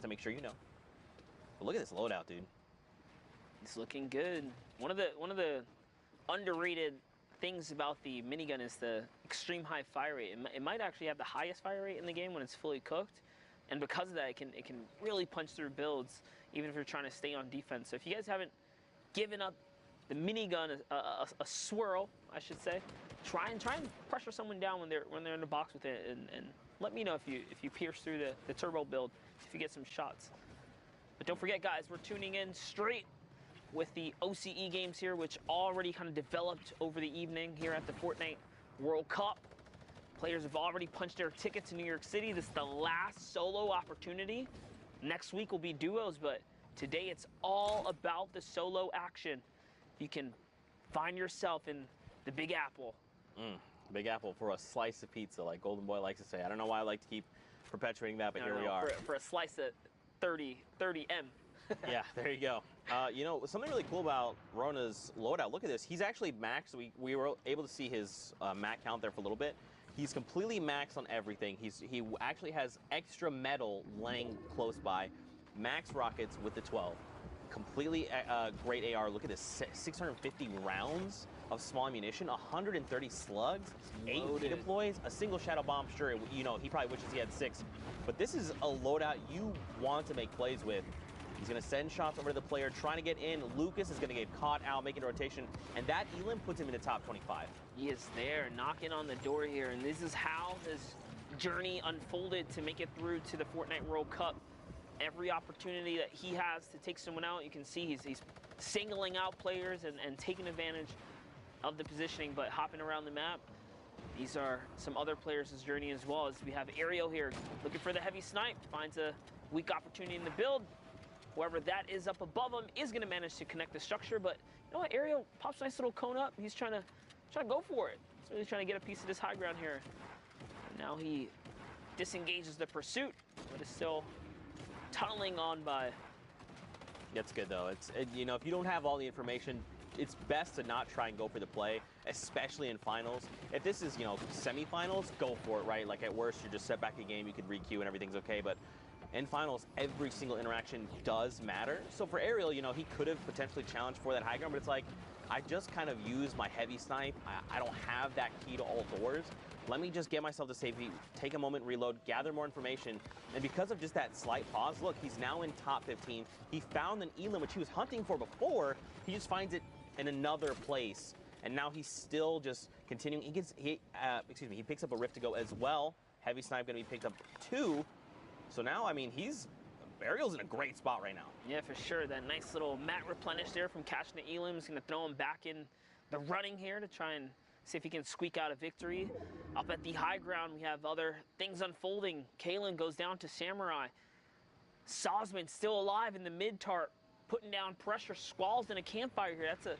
to make sure you know. But look at this loadout, dude. It's looking good. One of the underrated things about the minigun is the extreme high fire rate. It might actually have the highest fire rate in the game when it's fully cooked, and because of that, it can really punch through builds, even if you're trying to stay on defense. So if you guys haven't given up the minigun a swirl, I should say, try and pressure someone down when they're in the box with it, and let me know if you pierce through the turbo build, if you get some shots. But don't forget, guys, we're tuning in straight with the OCE games here, which already kind of developed over the evening here at the Fortnite World Cup. Players have already punched their ticket to New York City. This is the last solo opportunity. Next week will be duos, but today it's all about the solo action. You can find yourself in the Big Apple. Big Apple for a slice of pizza, like Golden Boy likes to say. I don't know why I like to keep perpetuating that, but here we are. For a slice of 30M. Yeah, there you go. You know, something really cool about Rona's loadout, look at this. He's actually maxed. We were able to see his mat count there for a little bit. He's completely maxed on everything. He actually has extra metal laying close by. Max rockets with the 12. Completely great AR. Look at this, 650 rounds of small ammunition, 130 slugs, 8 deploys, a single shadow bomb. Sure, you know, he probably wishes he had 6. But this is a loadout you want to make plays with. He's going to send shots over to the player, trying to get in. Lucas is going to get caught out, making a rotation, and that elim puts him in the top 25. He is there, knocking on the door here, and this is how his journey unfolded to make it through to the Fortnite World Cup. Every opportunity that he has to take someone out, you can see he's singling out players and taking advantage of the positioning, but hopping around the map. These are some other players' journey as well, as we have Ariel here looking for the heavy snipe, finds a weak opportunity in the build. Whoever that is up above him is going to manage to connect the structure, but you know what? Ariel pops a nice little cone up. He's trying to go for it. He's really trying to get a piece of this high ground here. And now he disengages the pursuit, but is still tunneling on by. That's good though. You know, if you don't have all the information, it's best to not try and go for the play, especially in finals. If this is, you know, semifinals, go for it, right? Like at worst, you're just set back a game, you could re-queue and everything's okay, but in finals, every single interaction does matter. So for Ariel, you know, he could have potentially challenged for that high ground, but it's like, I just kind of use my heavy snipe. I don't have that key to all doors. Let me just get myself to safety, take a moment, reload, gather more information. And because of just that slight pause, look, he's now in top 15. He found an elim, which he was hunting for before. He just finds it in another place. And now he's still just continuing. He picks up a Rift to go as well. Heavy snipe gonna be picked up too. So now, I mean, Ariel's in a great spot right now. Yeah, for sure. That nice little mat replenish there from catching the elim is going to throw him back in the running here to try and see if he can squeak out a victory. Up at the high ground, we have other things unfolding. Kalen goes down to Samurai. Sosman still alive in the mid-tart, putting down pressure. Squall's in a campfire here. That's a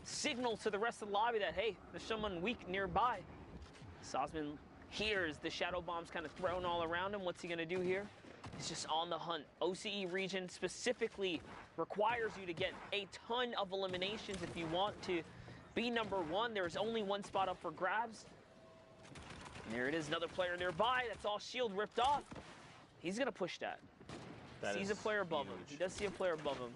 signal to the rest of the lobby that, hey, there's someone weak nearby. Sosman hears the shadow bombs kind of thrown all around him. What's he going to do here? He's just on the hunt. OCE region specifically requires you to get a ton of eliminations if you want to be number 1. There's only one spot up for grabs. And there it is, another player nearby. That's all shield ripped off. He's going to push that. Sees a player above him. He does see a player above him.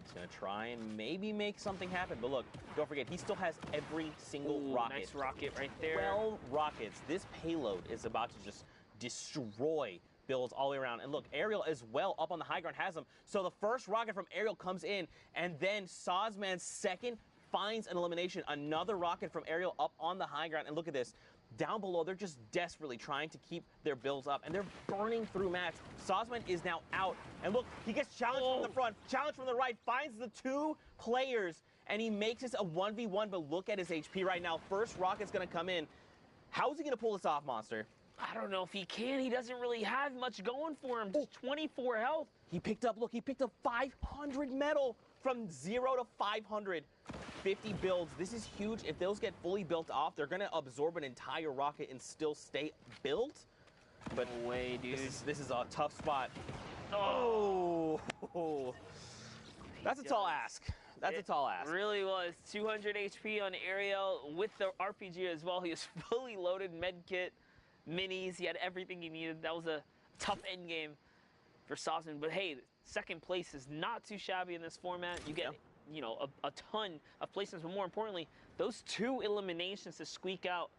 He's going to try and maybe make something happen. But look, don't forget, he still has every single rocket. Nice rocket right there. 12 rockets. This payload is about to just destroy builds all the way around. And look, Ariel as well up on the high ground has them. So the first rocket from Ariel comes in, and then Sosman's second finds an elimination. Another rocket from Ariel up on the high ground. And look at this. Down below, they're just desperately trying to keep their builds up, and they're burning through mats. Sosman is now out, and look, he gets challenged from the front, challenged from the right, finds the 2 players, and he makes this a 1v1, but look at his HP right now. First rocket's gonna come in. How is he gonna pull this off, Monster? I don't know if he can. He doesn't really have much going for him. Just 24 health. He picked up 500 metal from 0 to 500. 50 builds. This is huge. If those get fully built off, they're going to absorb an entire rocket and still stay built. But no way, dude. This is a tough spot. Oh. That's a tall ask. That's a tall ask. It really was. 200 HP on Ariel with the RPG as well. He was fully loaded, med kit, minis. He had everything he needed. That was a tough end game for Sosman. But hey, second place is not too shabby in this format. You get, you know, a ton of placements, but more importantly, those 2 eliminations to squeak out.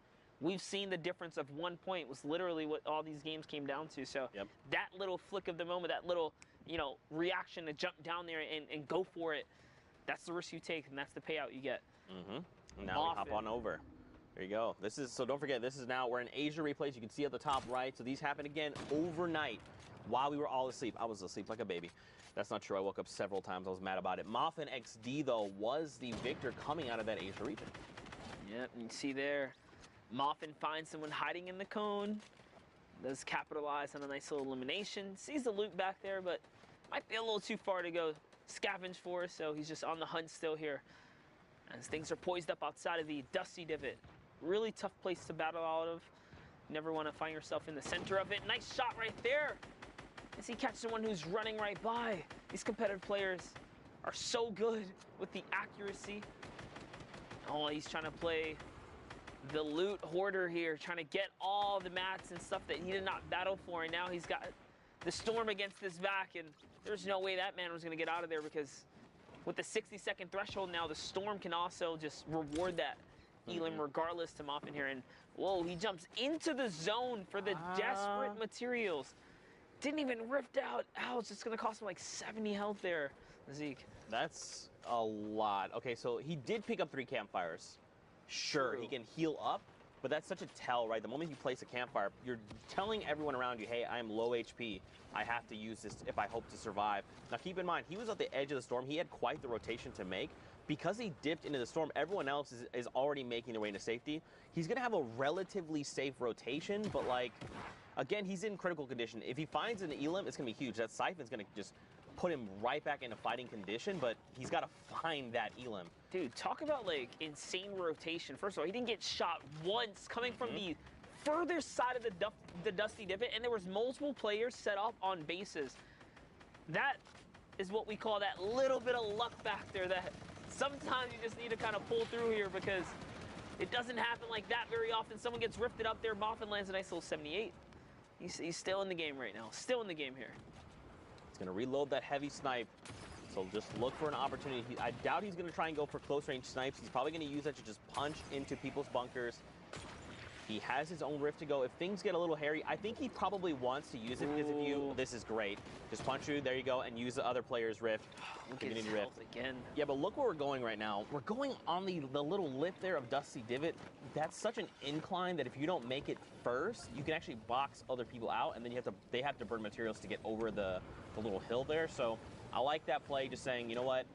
We've seen the difference of 1 point was literally what all these games came down to. So that little flick of the moment, that little, you know, reaction to jump down there and go for it, that's the risk you take, and that's the payout you get. Now we hop on over. There you go. This is, so don't forget, this is now, we're in Asia replays. You can see at the top right. So these happen again overnight while we were all asleep. I was asleep like a baby. That's not true. I woke up several times. I was mad about it. Moffin XD, though, was the victor coming out of that Asia region. Yep, you can see there, Moffin finds someone hiding in the cone. Does capitalize on a nice little elimination. Sees the loot back there, but might be a little too far to go scavenge for, so he's just on the hunt still here. As things are poised up outside of the Dusty Divot. Really tough place to battle out of. Never want to find yourself in the center of it. Nice shot right there. As he catches someone who's running right by. These competitive players are so good with the accuracy. Oh, he's trying to play the loot hoarder here, trying to get all the mats and stuff that he did not battle for, and now he's got the Storm against his back, and there's no way that man was going to get out of there, because with the 60-second threshold now, the Storm can also just reward that Elim regardless to Moffin here. And whoa, he jumps into the zone for the desperate materials. Didn't even rift out. Ow, it's just going to cost him like 70 health there, Zeke. That's a lot. Okay, so he did pick up 3 campfires. Sure, he can heal up, but that's such a tell, right? The moment you place a campfire, you're telling everyone around you, hey, I'm low HP. I have to use this if I hope to survive. Now, keep in mind, he was at the edge of the storm. He had quite the rotation to make. Because he dipped into the storm, everyone else is already making their way into safety. He's going to have a relatively safe rotation, but, like, again, he's in critical condition. If he finds an Elim, it's going to be huge. That Siphon's going to just put him right back into fighting condition, but he's got to find that Elim. Dude, talk about, like, insane rotation. First of all, he didn't get shot once coming from the further side of the Dusty Divot, and there was multiple players set up on bases. That is what we call that little bit of luck factor that sometimes you just need to kind of pull through here, because it doesn't happen like that very often. Someone gets rifted up there. Moffin lands a nice little 78. He's still in the game right now. Still in the game here. He's going to reload that heavy snipe. So just look for an opportunity. I doubt he's going to try and go for close range snipes. He's probably going to use that to just punch into people's bunkers. He has his own rift to go. If things get a little hairy, I think he probably wants to use it, because if you, this is great. Just punch through, there you go, and use the other player's rift. Community rift again. Yeah, but look where we're going right now. We're going on the little lip there of Dusty Divot. That's such an incline that if you don't make it first, you can actually box other people out, and then they have to burn materials to get over the little hill there. So I like that play, just saying, you know what?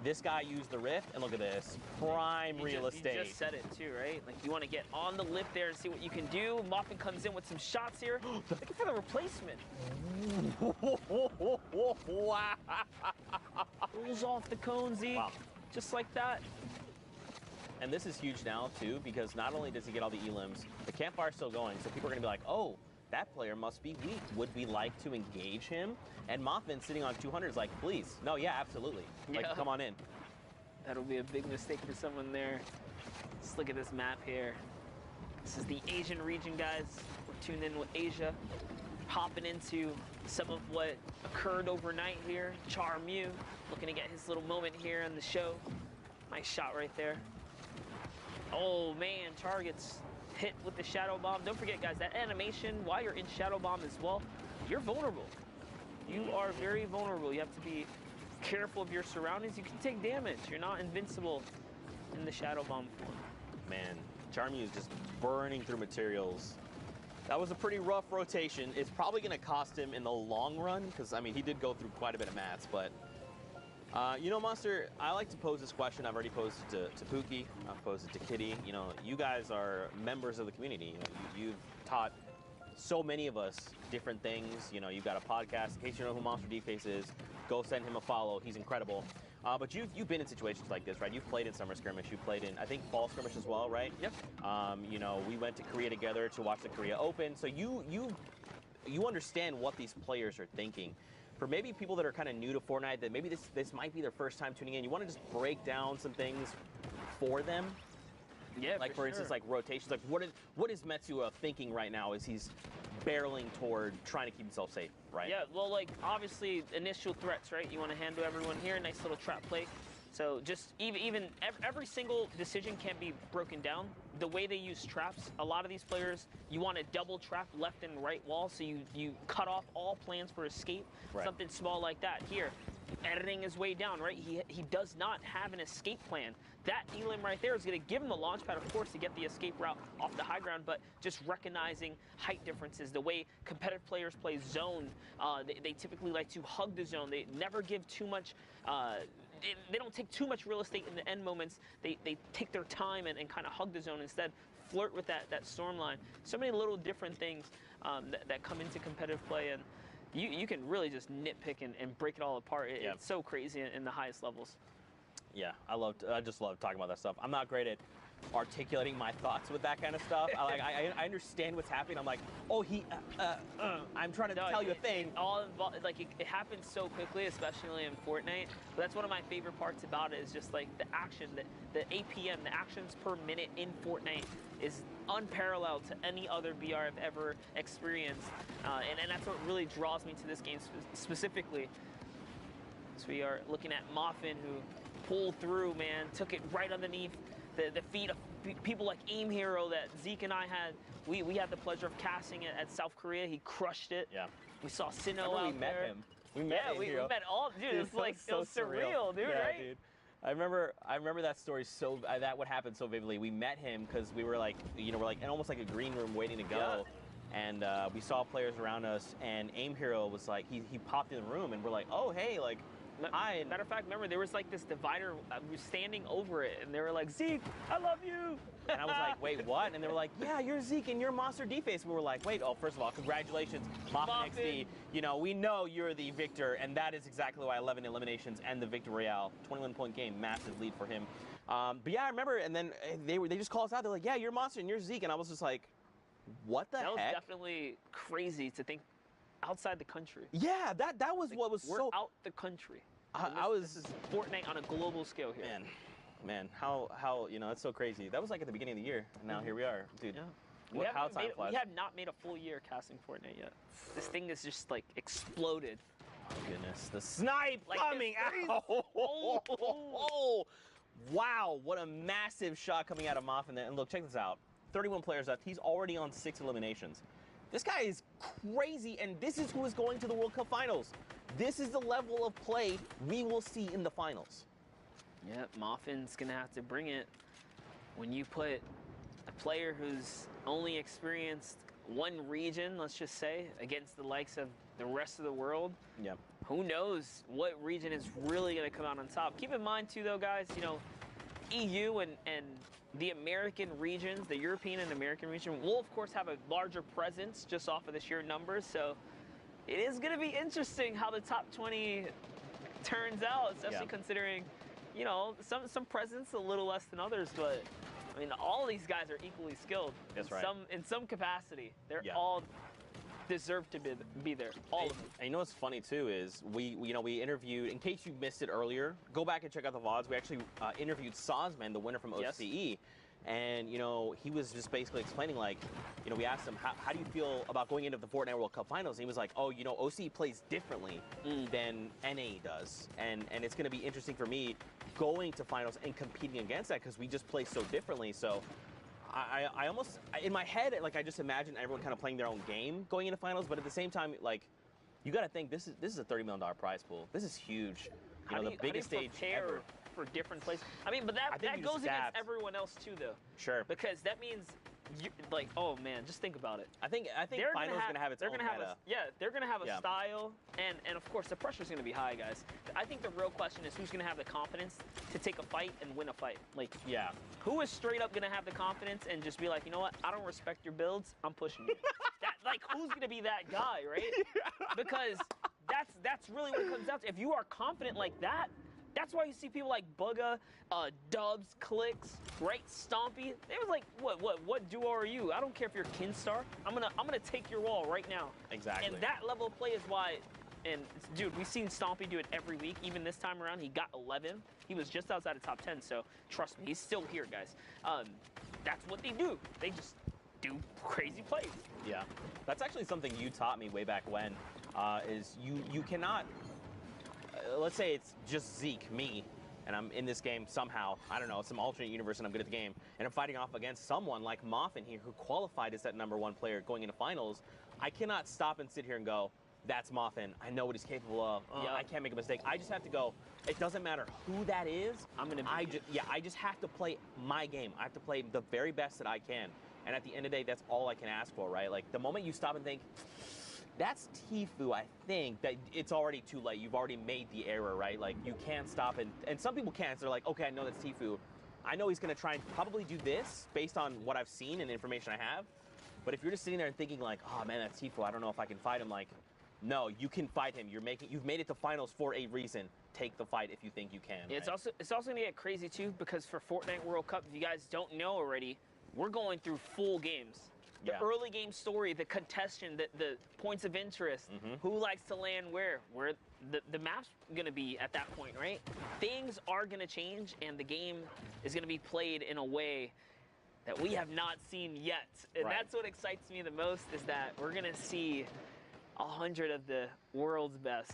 This guy used the rift, and look at this. Prime real estate. You just said it too, right? Like, you want to get on the lip there and see what you can do. Moffin comes in with some shots here. Looking for the replacement. Wow. Rolls off the cone, Zeke. Wow. Just like that. And this is huge now, too, because not only does he get all the Elims, the campfire's still going, so people are going to be like, oh, that player must be weak. Would we like to engage him? And Moffin sitting on 200 is like, please. No, yeah, absolutely. Like, come on in. That'll be a big mistake for someone there. Let's look at this map here. This is the Asian region, guys. We're tuned in with Asia. Hopping into some of what occurred overnight here. Char Mew looking to get his little moment here in the show. Nice shot right there. Oh, man, Char gets hit with the Shadow Bomb. Don't forget, guys, that animation, while you're in Shadow Bomb as well, you're vulnerable. You are very vulnerable. You have to be careful of your surroundings. You can take damage. You're not invincible in the Shadow Bomb form. Man, Charmy is just burning through materials. That was a pretty rough rotation. It's probably going to cost him in the long run, because, I mean, he did go through quite a bit of mats, but you know, Monster, I like to pose this question. I've already posed it to Pookie. I've posed it to Kitty. You know, you guys are members of the community. You know, you've taught so many of us different things. You know, you've got a podcast. In case you know who Monster Deface is, go send him a follow. He's incredible. But you've been in situations like this, right? You've played in Summer Skirmish. You've played in, I think, Fall Skirmish as well, right? Yep. You know, we went to Korea together to watch the Korea Open. So you understand what these players are thinking. For maybe people that are kind of new to Fortnite, that maybe this might be their first time tuning in, you want to just break down some things for them. Yeah, like for instance, like rotations. Like what is Metsuo thinking right now as he's barreling toward trying to keep himself safe, right? Yeah, well, like, obviously, initial threats, right? You want to handle everyone here, nice little trap play. So just even every single decision can be broken down. The way they use traps, a lot of these players, you want to double trap left and right wall, so you cut off all plans for escape, Right. something small like that. Here, editing his way down, right? He does not have an escape plan. That Elim right there is going to give him the launch pad, of course, to get the escape route off the high ground, but just recognizing height differences, the way competitive players play zone, they typically like to hug the zone. They never give too much, they don't take too much real estate in the end moments. They take their time and kind of hug the zone instead, flirt with that storm line. So many little different things that come into competitive play, and you can really just nitpick and break it all apart. Yeah. It's so crazy in the highest levels. Yeah, I just love talking about that stuff. I'm not great at articulating my thoughts with that kind of stuff. I understand what's happening. I'm like, oh, I'm trying to tell you a thing. It happens so quickly, especially in Fortnite. But that's one of my favorite parts about it is just like the action, the APM, the actions per minute in Fortnite is unparalleled to any other BR I've ever experienced. And that's what really draws me to this game specifically. So we are looking at Moffin, who pulled through, man, took it right underneath the feet of people like Aim Hero that Zeke and I had. We had the pleasure of casting it at South Korea. He crushed it. Yeah. We saw Sinnoh Remember out we there. met him. We met Aim we Hero. met all, dude. It's like so it was surreal, dude. Yeah, Right? dude. I remember that story that would happen so vividly. We met him because we were like, we're like in almost like a green room waiting to go. Yeah. And we saw players around us, and Aim Hero was like, he popped in the room, and we're like, oh, hey, like, hi. Matter of fact, remember, there was like this divider standing over it, and they were like, Zeke, I love you. And I was like, wait, what? And they were like, yeah, you're Zeke, and you're Monster Deface. And we were like, wait, oh, first of all, congratulations, Moffin XD. We know you're the victor, and that is exactly why 11 eliminations and the Victor Royale. 21-point game, massive lead for him. But yeah, I remember, and then they just called us out. They're like, yeah, you're Monster, and you're Zeke. And I was just like, what the heck? That was definitely crazy to think outside the country. Yeah, that was Like, what was we're so... out the country. This is Fortnite on a global scale here. Man, how it's so crazy. That was like at the beginning of the year, and now here we are, dude. Yeah. How time flies. We have not made a full year casting Fortnite yet. This thing is just like exploded. Oh, goodness, the snipe Like coming this out! Wow, what a massive shot coming out of Moffin there. And look, check this out. 31 players left. He's already on 6 eliminations. This guy is crazy, and this is who is going to the World Cup Finals. This is the level of play we will see in the finals. Yeah, Moffin's gonna have to bring it. When you put a player who's only experienced one region, let's just say, against the likes of the rest of the world, Yep. who knows what region is really gonna come out on top. Keep in mind too, though, guys, EU and the American regions, the European and American region, will of course have a larger presence just off of the sheer numbers. So it is going to be interesting how the top 20 turns out, especially considering, some presence a little less than others. But I mean, all these guys are equally skilled. That's right. In some capacity, they're all deserve to be there. All of them. And you know what's funny too is we interviewed, in case you missed it earlier, go back and check out the VODs. We actually interviewed Sosman, the winner from OCE. And, he was just basically explaining, like, we asked him, how do you feel about going into the Fortnite World Cup Finals? And he was like, oh, OCE plays differently than NA does. And it's going to be interesting for me going to finals and competing against that because we just play so differently. So I almost, in my head, like, I just imagine everyone kind of playing their own game going into finals. But at the same time, like, you got to think, this is a $30 million prize pool. This is huge. The biggest stage ever. For different places. I mean, but that goes against everyone else too, though. Sure. Because that means, oh man, just think about it. I think finals is gonna have its own meta. They're gonna have a style, and of course the pressure's gonna be high, guys. I think the real question is who's gonna have the confidence to take a fight and win a fight. Like, who is straight up gonna have the confidence and just be like, you know what? I don't respect your builds. I'm pushing you. Who's gonna be that guy, right? Because that's really what it comes down to. If you are confident like that. That's why you see people like Bugga, Dubs, Clicks, right? Stompy. They was like, what duo are you? I don't care if you're Kinstar. I'm gonna take your wall right now. Exactly. And that level of play is why. And dude, we've seen Stompy do it every week. Even this time around, he got 11. He was just outside of top 10. So trust me, he's still here, guys. That's what they do. They just do crazy plays. Yeah, that's actually something you taught me way back when. Is you cannot. Let's say it's just Zeke, me, and I'm in this game somehow. I don't know, some alternate universe, and I'm good at the game, and I'm fighting off against someone like Moffin here, who qualified as that #1 player going into finals. I cannot stop and sit here and go, "That's Moffin. I know what he's capable of. Yeah. I can't make a mistake." I just have to go. It doesn't matter who that is. I just have to play my game. I have to play the very best that I can. And at the end of the day, that's all I can ask for, right? Like, the moment you stop and think, that's Tfue, I think, that it's already too late. You've already made the error, right? Like, you can't stop, and some people can't. So they're like, okay, I know that's Tfue. I know he's going to try and probably do this based on what I've seen and the information I have. But if you're just sitting there and thinking like, oh, man, that's Tfue. I don't know if I can fight him. Like, no, you can fight him. You've made it to finals for a reason. Take the fight if you think you can. Yeah, right? it's also going to get crazy, too, because for Fortnite World Cup, if you guys don't know already, we're going through full games. The early game story, the contestant, the points of interest, who likes to land where the map's going to be at that point, right? Things are going to change, and the game is going to be played in a way that we have not seen yet. And that's what excites me the most, is that we're going to see 100 of the world's best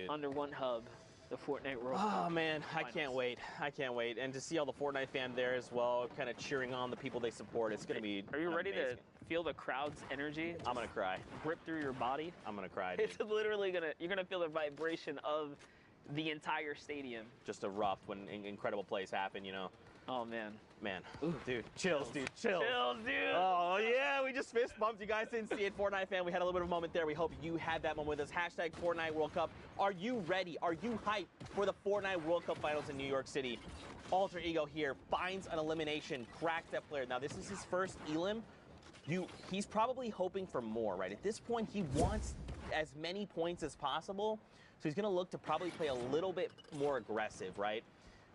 under one hub. The Fortnite World Cup. Oh, man, I Finals. can't wait. I can't wait. And to see all the Fortnite fans there as well, kind of cheering on the people they support, it's going to be Are you ready amazing. to feel the crowd's energy? I'm going to cry. Rip through your body? I'm going to cry, dude. It's literally you're gonna feel the vibration of the entire stadium. Just erupt when incredible plays happen, you know. Oh, man. Man, dude, chills, dude, chills. Chills, dude. Oh, yeah, we just fist bumped. You guys didn't see it, Fortnite fan. We had a little bit of a moment there. We hope you had that moment with us. Hashtag Fortnite World Cup. Are you ready? Are you hyped for the Fortnite World Cup Finals in New York City? Alter Ego here finds an elimination, cracks that player. Now, this is his first elim. He's probably hoping for more, right? At this point, he wants as many points as possible. So he's going to look to probably play a little bit more aggressive, right?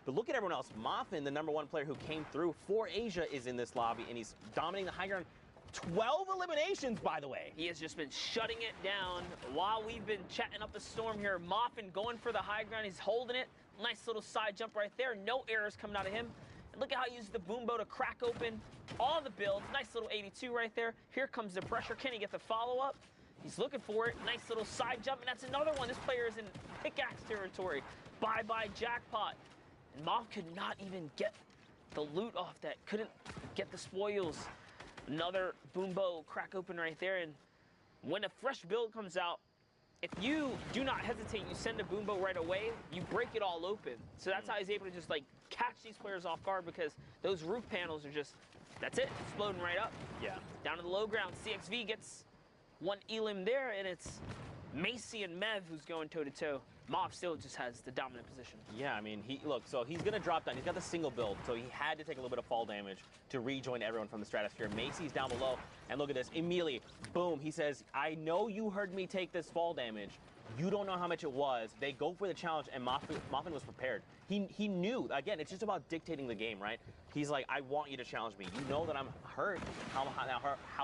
But look at everyone else. Moffin, the #1 player who came through for Asia, is in this lobby, and he's dominating the high ground. 12 eliminations, by the way. He has just been shutting it down while we've been chatting up the storm here. Moffin going for the high ground. He's holding it. Nice little side jump right there. No errors coming out of him. And look at how he uses the boom bow to crack open all the builds. Nice little 82 right there. Here comes the pressure. Can he get the follow-up? He's looking for it. Nice little side jump, and that's another one. This player is in pickaxe territory. Bye-bye jackpot. And Moff could not even get the loot off that. Couldn't get the spoils. Another boom bow crack open right there. And when a fresh build comes out, if you do not hesitate, you send a boom bow right away, you break it all open. So that's how he's able to just like catch these players off guard, because those roof panels are just, that's it, exploding right up. Yeah. Down to the low ground, CXV gets one elim there, and it's Macy and Mev who's going toe-to-toe. Mob still just has the dominant position. Yeah, I mean, so he's going to drop down. He's got the single build, so he had to take a little bit of fall damage to rejoin everyone from the stratosphere. Macy's down below, and look at this. Immediately, boom, he says, I know you heard me take this fall damage. You don't know how much it was. They go for the challenge, and Moffin was prepared. He knew. Again, it's just about dictating the game, right? He's like, I want you to challenge me. You know that I'm hurt, how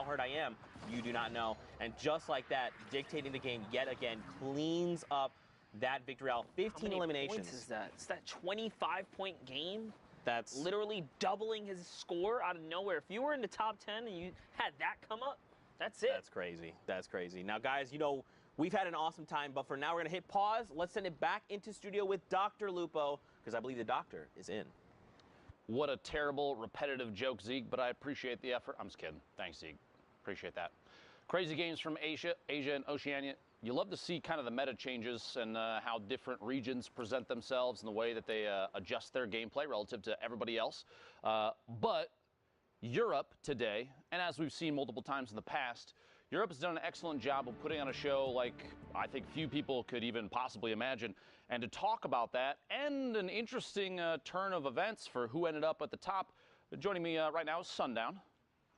hurt I am. You do not know. And just like that, dictating the game yet again cleans up that victory out. 15 eliminations. Points is that? It's that 25-point game. That's literally doubling his score out of nowhere. If you were in the top 10 and you had that come up, that's it. That's crazy. That's crazy. Now, guys, you know, we've had an awesome time, but for now, we're going to hit pause. Let's send it back into studio with Dr. Lupo, because I believe the doctor is in. What a terrible, repetitive joke, Zeke, but I appreciate the effort. I'm just kidding. Thanks, Zeke. Appreciate that. Crazy games from Asia and Oceania. You love to see kind of the meta changes and how different regions present themselves and the way that they adjust their gameplay relative to everybody else. But Europe today, and as we've seen multiple times in the past, Europe has done an excellent job of putting on a show like I think few people could even possibly imagine. And to talk about that and an interesting turn of events for who ended up at the top, joining me right now is Sundown.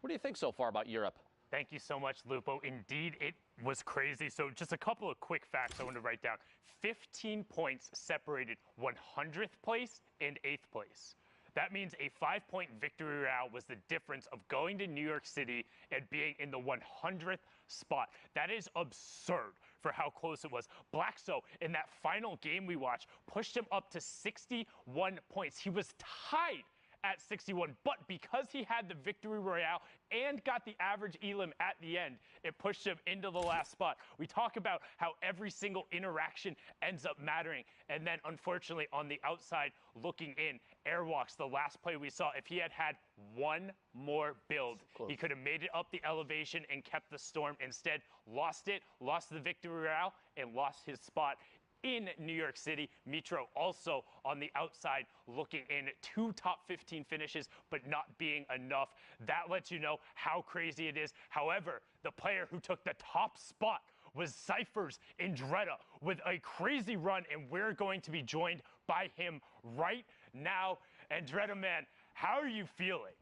What do you think so far about Europe? Thank you so much, Lupo. Indeed, it was crazy. So just a couple of quick facts I want to write down. 15 points separated 100th place and 8th place. That means a 5-point victory route was the difference of going to New York City and being in the 100th spot. That is absurd for how close it was. Blackso, in that final game we watched, pushed him up to 61 points. He was tied at 61. But because he had the victory royale and got the average elim at the end, it pushed him into the last spot. We talk about how every single interaction ends up mattering. And then, unfortunately, on the outside looking in, Airwalks, the last play we saw, if he had had one more build, he could have made it up the elevation and kept the storm. Instead, lost it, lost the victory royale, and lost his spot in New York City. Mitro also on the outside looking in, 2 top 15 finishes, but not being enough. That lets you know how crazy it is. However, the player who took the top spot was Cypher's Andretta with a crazy run, and we're going to be joined by him right now. Andretta, man, how are you feeling?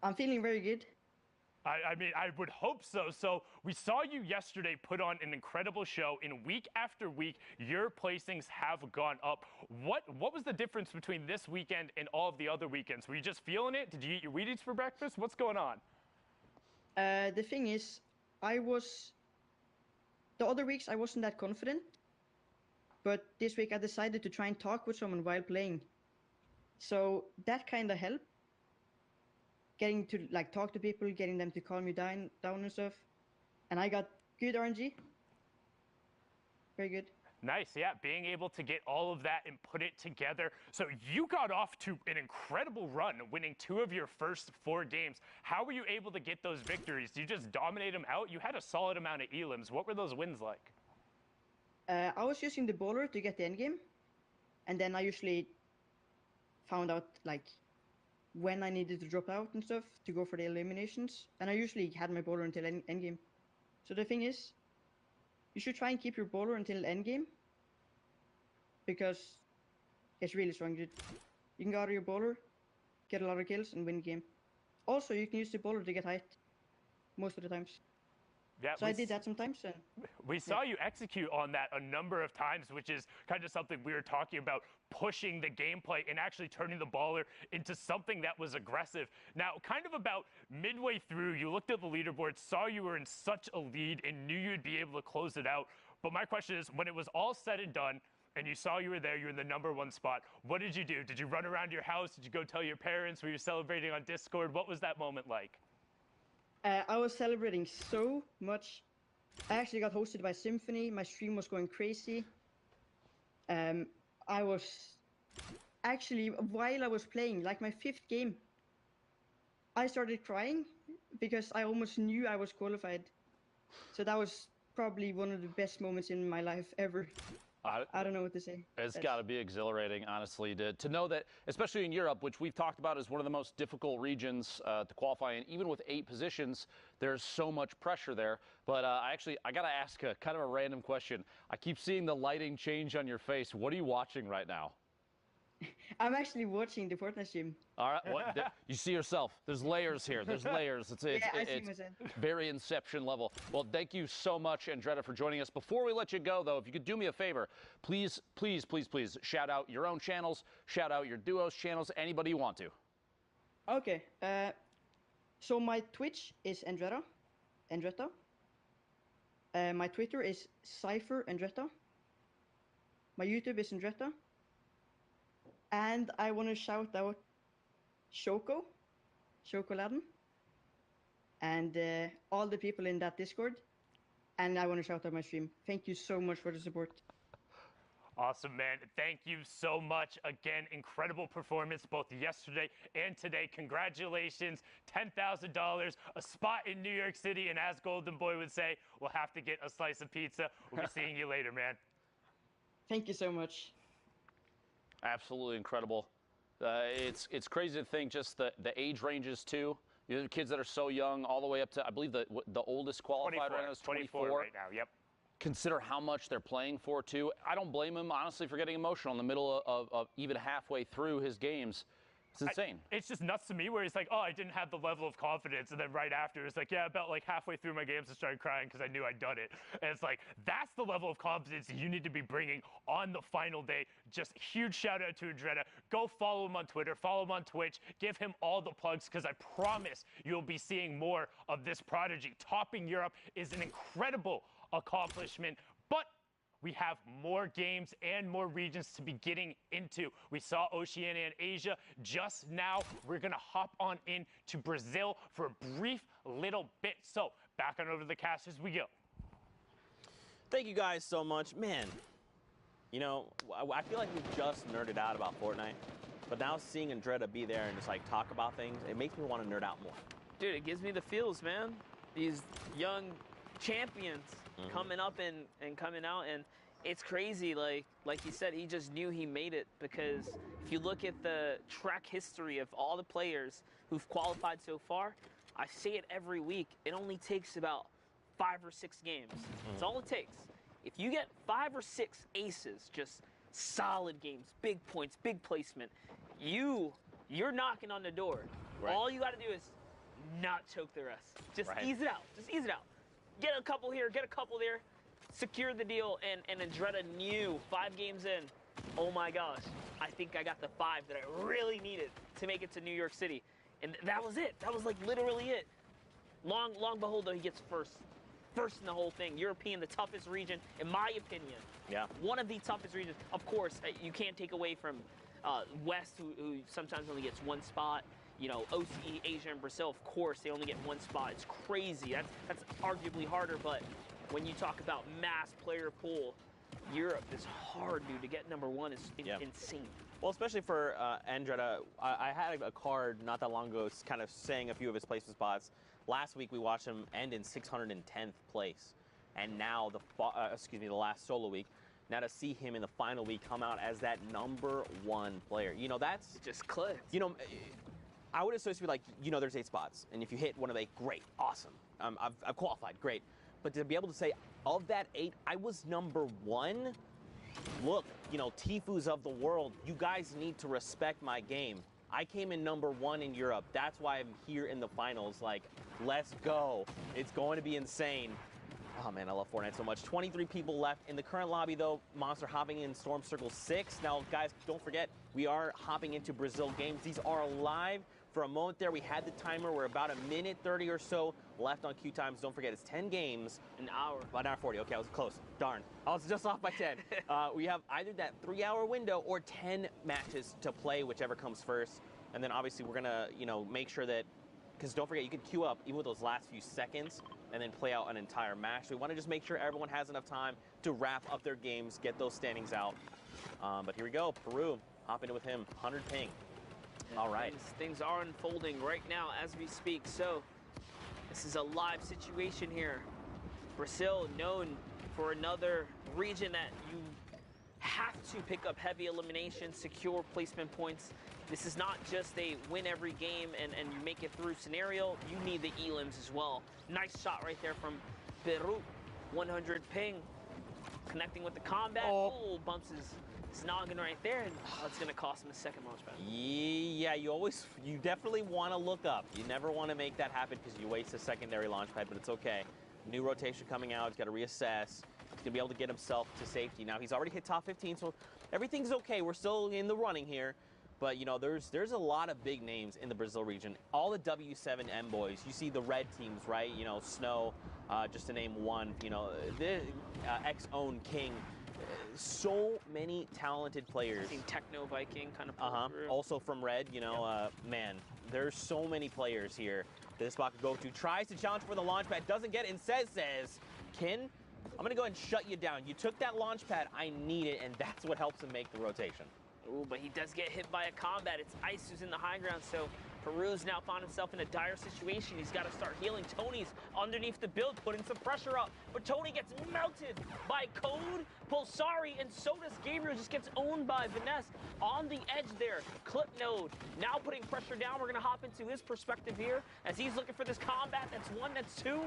I'm feeling very good. I mean, I would hope so. So we saw you yesterday put on an incredible show. In week after week, your placings have gone up. What was the difference between this weekend and all of the other weekends? Were you just feeling it? Did you eat your Wheaties for breakfast? What's going on? The thing is, the other weeks I wasn't that confident, but this week I decided to try and talk with someone while playing. So that kind of helped. Getting to like talk to people, getting them to calm you down and stuff. And I got good RNG. Very good. Nice, yeah, being able to get all of that and put it together. So you got off to an incredible run, winning 2 of your first 4 games. How were you able to get those victories? Did you just dominate them out? You had a solid amount of elims. What were those wins like? I was using the bowler to get the end game, and then I usually found out like when I needed to drop out and stuff to go for the eliminations. And I usually had my bowler until end game. So the thing is, you should try and keep your bowler until end game, because it's really strong. You can go out of your bowler, get a lot of kills, and win the game. Also, you can use the bowler to get height most of the times. Yeah, so I did that sometimes. And we saw you execute on that a number of times, which is kind of something we were talking about, pushing the gameplay and actually turning the baller into something that was aggressive. Now, kind of about midway through, you looked at the leaderboard, saw you were in such a lead and knew you'd be able to close it out. But my question is, when it was all said and done, and you saw you were there, you're in the #1 spot, what did you do? Did you run around your house? Did you go tell your parents? Were you celebrating on Discord? What was that moment like? I was celebrating so much. I actually got hosted by Symphony. My stream was going crazy. I was actually, while I was playing, like my 5th game, I started crying because I almost knew I was qualified. So that was probably one of the best moments in my life ever. I don't know what to say. It's got to be exhilarating, honestly, to know that, especially in Europe, which we've talked about as one of the most difficult regions to qualify in. Even with 8 positions, there's so much pressure there. But I got to ask a kind of a random question. I keep seeing the lighting change on your face. What are you watching right now? I'm actually watching the Fortnite stream. All right, you see yourself. There's layers here. There's layers. It's very Inception level. Well, thank you so much, Andretta, for joining us. Before we let you go, though, if you could do me a favor, please, please, please, please shout out your own channels, shout out your duos channels, anybody you want to. Okay. So my Twitch is Andretta. My Twitter is Cypher Andretta. My YouTube is Andretta. And I want to shout out Shoko Laden, and all the people in that Discord. And I want to shout out my stream. Thank you so much for the support. Awesome, man. Thank you so much. Again, incredible performance both yesterday and today. Congratulations. $10,000, a spot in New York City. And as Golden Boy would say, we'll have to get a slice of pizza. We'll be seeing you later, man. Thank you so much. Absolutely incredible. It's crazy to think just the age ranges too. You know, the kids that are so young, all the way up to, I believe the oldest qualified right now is 24 right now. Yep. Consider how much they're playing for too. I don't blame him honestly for getting emotional in the middle of even halfway through his games. It's insane. It's just nuts to me where he's like, oh, I didn't have the level of confidence. And then right after, it's like, yeah, about like halfway through my games, I started crying because I knew I'd done it. And it's like, that's the level of confidence you need to be bringing on the final day. Just huge shout out to Andretta. Go follow him on Twitter, follow him on Twitch, give him all the plugs because I promise you'll be seeing more of this prodigy. Topping Europe is an incredible accomplishment. But we have more games and more regions to be getting into. We saw Oceania and Asia just now. We're going to hop on in to Brazil for a brief little bit. So back on over to the cast as we go. Thank you guys so much. Man, you know, I feel like we've just nerded out about Fortnite, but now seeing Andretta be there and just like talk about things, it makes me want to nerd out more. Dude, it gives me the feels, man. These young champions coming up and coming out, and it's crazy. Like he said, he just knew he made it, because if you look at the track history of all the players who've qualified so far, I say it every week, it only takes about 5 or 6 games. That's all it takes. If you get 5 or 6 aces, just solid games, big points, big placement, you're knocking on the door. Right. All you got to do is not choke the rest. Just Right. ease it out. Just ease it out. Get a couple here, get a couple there, secure the deal, and Andretta knew 5 games in, oh my gosh, I think I got the 5 that I really needed to make it to New York City. And that was it. That was like literally it. Long behold, though, he gets first in the whole thing. European, the toughest region, in my opinion. Yeah. One of the toughest regions. Of course, you can't take away from West, who sometimes only gets 1 spot. You know, OCE, Asia, and Brazil, of course, they only get 1 spot. It's crazy. That's arguably harder, but when you talk about mass player pool, Europe is hard, dude. To get number 1 is insane. Well, especially for Andretta, I had a card not that long ago kind of saying a few of his placement spots. Last week we watched him end in 610th place, and now the last solo week. Now to see him in the final week come out as that number 1 player, you know, that's It just clicked. you know, I would associate like, you know, there's 8 spots, and if you hit one of 8, great, awesome. I've qualified, great. But to be able to say of that 8, I was number 1. Look, you know, Tifus of the world, you guys need to respect my game. I came in number 1 in Europe. That's why I'm here in the finals. Like, let's go. It's going to be insane. Oh man, I love Fortnite so much. 23 people left in the current lobby though. Monster hopping in Storm Circle 6. Now guys, don't forget, we are hopping into Brazil games. These are live. For a moment there, we had the timer. We're about 1:30 or so left on queue times. Don't forget, it's 10 games. An hour. About an hour 40. Okay, I was close. Darn. I was just off by 10. We have either that 3-hour window or 10 matches to play, whichever comes first. And then obviously we're gonna, you know, make sure that, because don't forget, you can queue up even with those last few seconds and then play out an entire match. So we want to just make sure everyone has enough time to wrap up their games, get those standings out. But here we go, Peru, hop into with him, 100 ping. All right. Things are unfolding right now as we speak. So this is a live situation here. Brazil, known for another region that you have to pick up heavy elimination, secure placement points. This is not just a win every game and you make it through scenario. You need the elims as well. Nice shot right there from Peru. 100 ping. Connecting with the combat. Oh, bumps his noggin right there, and it's going to cost him a second launch pad. Yeah, you definitely want to look up. You never want to make that happen because you waste a secondary launch pad, but it's okay. New rotation coming out. He's got to reassess. He's going to be able to get himself to safety. Now, he's already hit top 15, so everything's okay. We're still in the running here. But, you know, there's a lot of big names in the Brazil region. All the W7M boys. You see the red teams, right? You know, Snow, just to name one. You know, the X-Own King. So many talented players. Seen Techno Viking kind of pull through. Also from red, you know, man, there's so many players here that this spot could go to. Tries to challenge for the launch pad, doesn't get it, and says, Kin, I'm gonna go ahead and shut you down. You took that launch pad, I need it, and that's what helps him make the rotation. Ooh, but he does get hit by a combat. It's Ice who's in the high ground, so Peru's now found himself in a dire situation. He's got to start healing. Tony's underneath the build, putting some pressure up, but Tony gets melted by Code, Pulsari, and so does Gabriel. Just gets owned by Vanessa on the edge there. Clip Node now putting pressure down. We're going to hop into his perspective here as he's looking for this combat. That's 1, that's 2.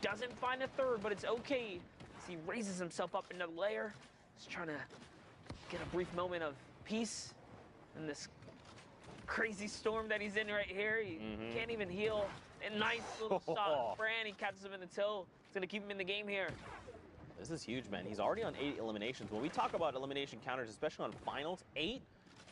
Doesn't find a 3rd, but it's okay as he raises himself up another layer. He's trying to get a brief moment of peace in this crazy storm that he's in right here. He can't even heal. A nice little shot. Fran, he catches him in the toe. It's going to keep him in the game here. This is huge, man. He's already on 8 eliminations. When we talk about elimination counters, especially on finals, 8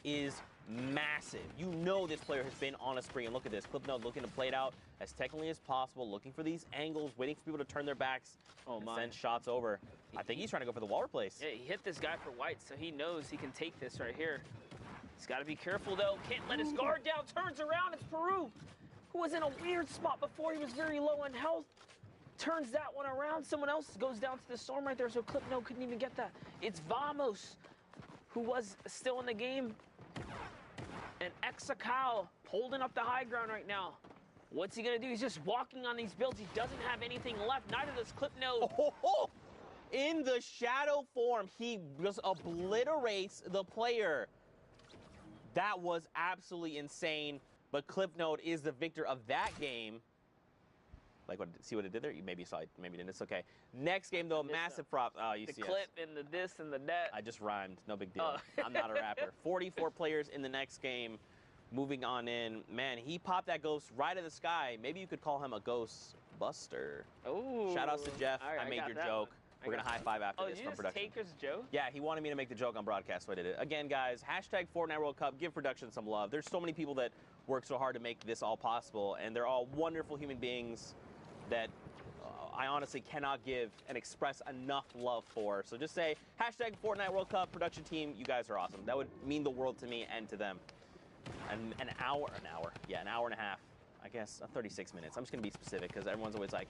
is massive. You know this player has been on a spree, and look at this. Clipnote looking to play it out as technically as possible, looking for these angles, waiting for people to turn their backs and send shots over. I think he's trying to go for the wall replace. Yeah, he hit this guy for white, so he knows he can take this right here. He's got to be careful, though. Can't let his guard down. Turns around. It's Peru, who was in a weird spot before. He was very low on health. Turns that one around. Someone else goes down to the storm right there, so Clipnote couldn't even get that. It's Vamos, who was still in the game. And Exakao holding up the high ground right now. What's he going to do? He's just walking on these builds. He doesn't have anything left. Neither does Clipnote. In the shadow form, he just obliterates the player. That was absolutely insane. But Clipnote is the victor of that game. Like, see what it did there? You maybe saw it, maybe didn't. It's okay. Next game, though, massive prop. Oh, you see the clip and the this and the that. I just rhymed. No big deal. I'm not a rapper. 44 players in the next game. Moving on in. Man, he popped that ghost right in the sky. Maybe you could call him a ghost buster. Oh. Shout outs to Jeff. Right, I made your joke. We're going to high five after this from production. Take his joke? Yeah, he wanted me to make the joke on broadcast, so I did it. Again, guys, hashtag Fortnite World Cup. Give production some love. There's so many people that work so hard to make this all possible, and they're all wonderful human beings that I honestly cannot give and express enough love for. So just say, hashtag Fortnite World Cup production team. You guys are awesome. That would mean the world to me and to them. And an hour and a half. I guess 36 minutes. I'm just going to be specific because everyone's always like,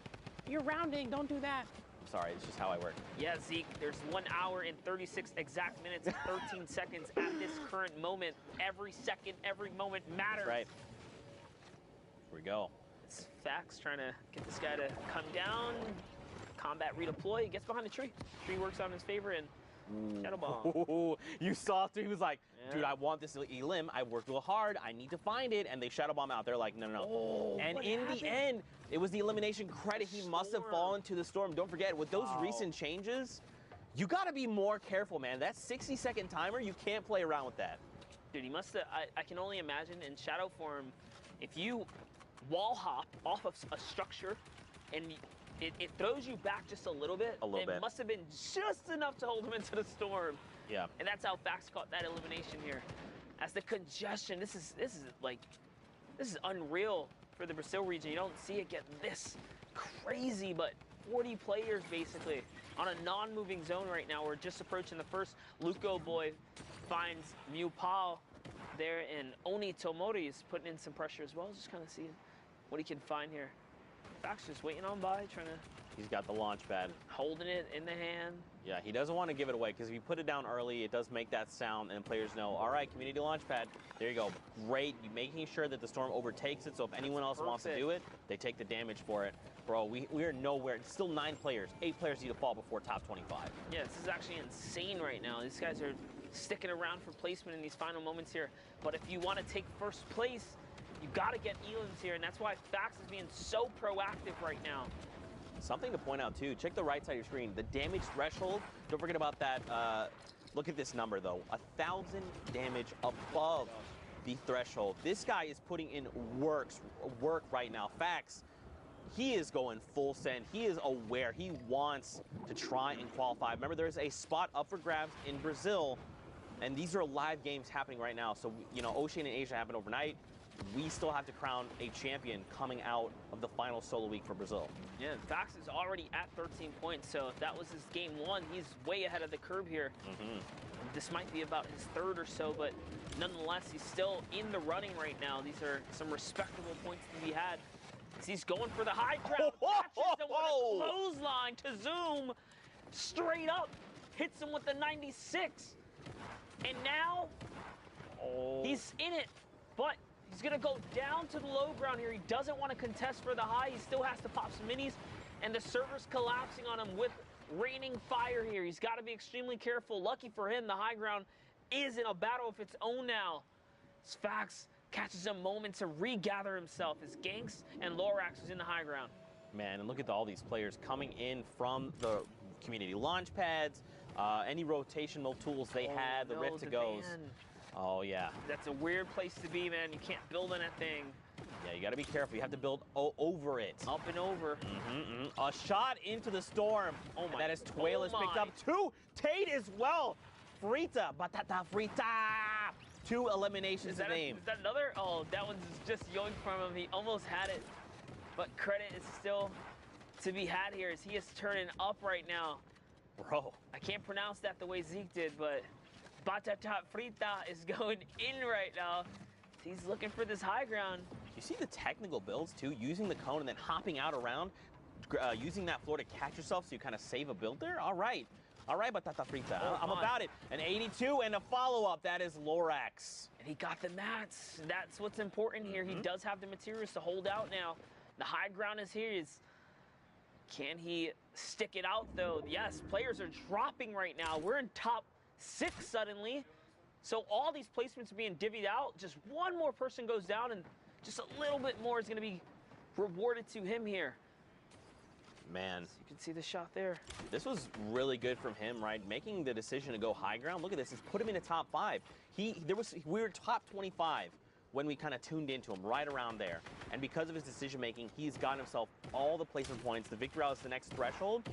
you're rounding, don't do that. I'm sorry, it's just how I work. Yeah, Zeke, there's 1 hour and 36 exact minutes and 13 seconds at this current moment. Every second, every moment matters. That's right. Here we go. It's Fax trying to get this guy to come down. Combat redeploy. He gets behind the tree. Tree works out in his favor, and Shadow Bomb. You saw it. He was like, dude, I want this elim. I worked real hard. I need to find it. And they Shadow Bomb out. They're like, no. And in the end, it was the elimination credit. He must have fallen to the storm. Don't forget, with those recent changes, you got to be more careful, man. That 60-second timer, you can't play around with that. Dude, he must have. I can only imagine in shadow form, if you wall hop off of a structure and it throws you back just a little bit. It must have been just enough to hold him into the storm. Yeah. And that's how Fax caught that elimination here. As the congestion, this is unreal for the Brazil region. You don't see it get this crazy, but 40 players basically on a non-moving zone right now. We're just approaching the first. Luco Boy finds Mew Pao there, and Oni Tomori is putting in some pressure as well. Just kind of seeing what he can find here. Fax just waiting on by, trying to... He's got the launch pad. Holding it in the hand. Yeah, he doesn't want to give it away, because if you put it down early, it does make that sound, and players know, all right, community launch pad, there you go. Great, making sure that the storm overtakes it, so if anyone else wants to do it, they take the damage for it. Bro, we are nowhere. It's still 9 players. 8 players need to fall before top 25. Yeah, this is actually insane right now. These guys are sticking around for placement in these final moments here. But if you want to take first place, you got to get elims here, and that's why Fax is being so proactive right now. Something to point out, too. Check the right side of your screen. The damage threshold, don't forget about that. Look at this number, though. 1,000 damage above the threshold. This guy is putting in work right now. Fax, he is going full send. He is aware. He wants to try and qualify. Remember, there's a spot up for grabs in Brazil, and these are live games happening right now. So, you know, Oceania and Asia happen overnight. We still have to crown a champion coming out of the final solo week for Brazil. Yeah, Fax is already at 13 points, so if that was his game 1, he's way ahead of the curve here. This might be about his 3rd or so, but nonetheless, he's still in the running right now. These are some respectable points to be had. He's going for the high ground, catches him with a clothesline to Zoom, straight up, hits him with the 96. And now, he's in it, but he's going to go down to the low ground here. He doesn't want to contest for the high. He still has to pop some minis, and the server's collapsing on him with raining fire here. He's got to be extremely careful. Lucky for him, the high ground is in a battle of its own now. Fax catches a moment to regather himself as Ganks and Lorax is in the high ground. Man, and look at all these players coming in from the community launch pads, any rotational tools they had, the Rift to Goes. Oh, yeah. That's a weird place to be, man. You can't build on that thing. Yeah, you got to be careful. You have to build over it. Up and over. A shot into the storm. Oh, my. That is Tuelas picked up 2. Tate as well. Frita. Batata frita. 2 eliminations to name. Is that another? Oh, that one's just yoinked from him. He almost had it, but credit is still to be had here as he is turning up right now. Bro. I can't pronounce that the way Zeke did, but Batata Frita is going in right now. He's looking for this high ground. You see the technical builds too, using the cone and then hopping out around, using that floor to catch yourself so you kind of save a build there? All right, Batata Frita. Oh, I'm about it. An 82 and a follow-up. That is Lorax. And he got the mats. That's what's important here. He does have the materials to hold out now. The high ground is here. Can he stick it out, though? Yes, players are dropping right now. We're in top 6 suddenly. So all these placements are being divvied out. Just one more person goes down, and just a little bit more is going to be rewarded to him here. Man. So you can see the shot there. This was really good from him, right? Making the decision to go high ground. Look at this. It's put him in the top 5. We were top 25 when we kind of tuned into him, right around there. And because of his decision making, he's gotten himself all the placement points. The victory route is the next threshold.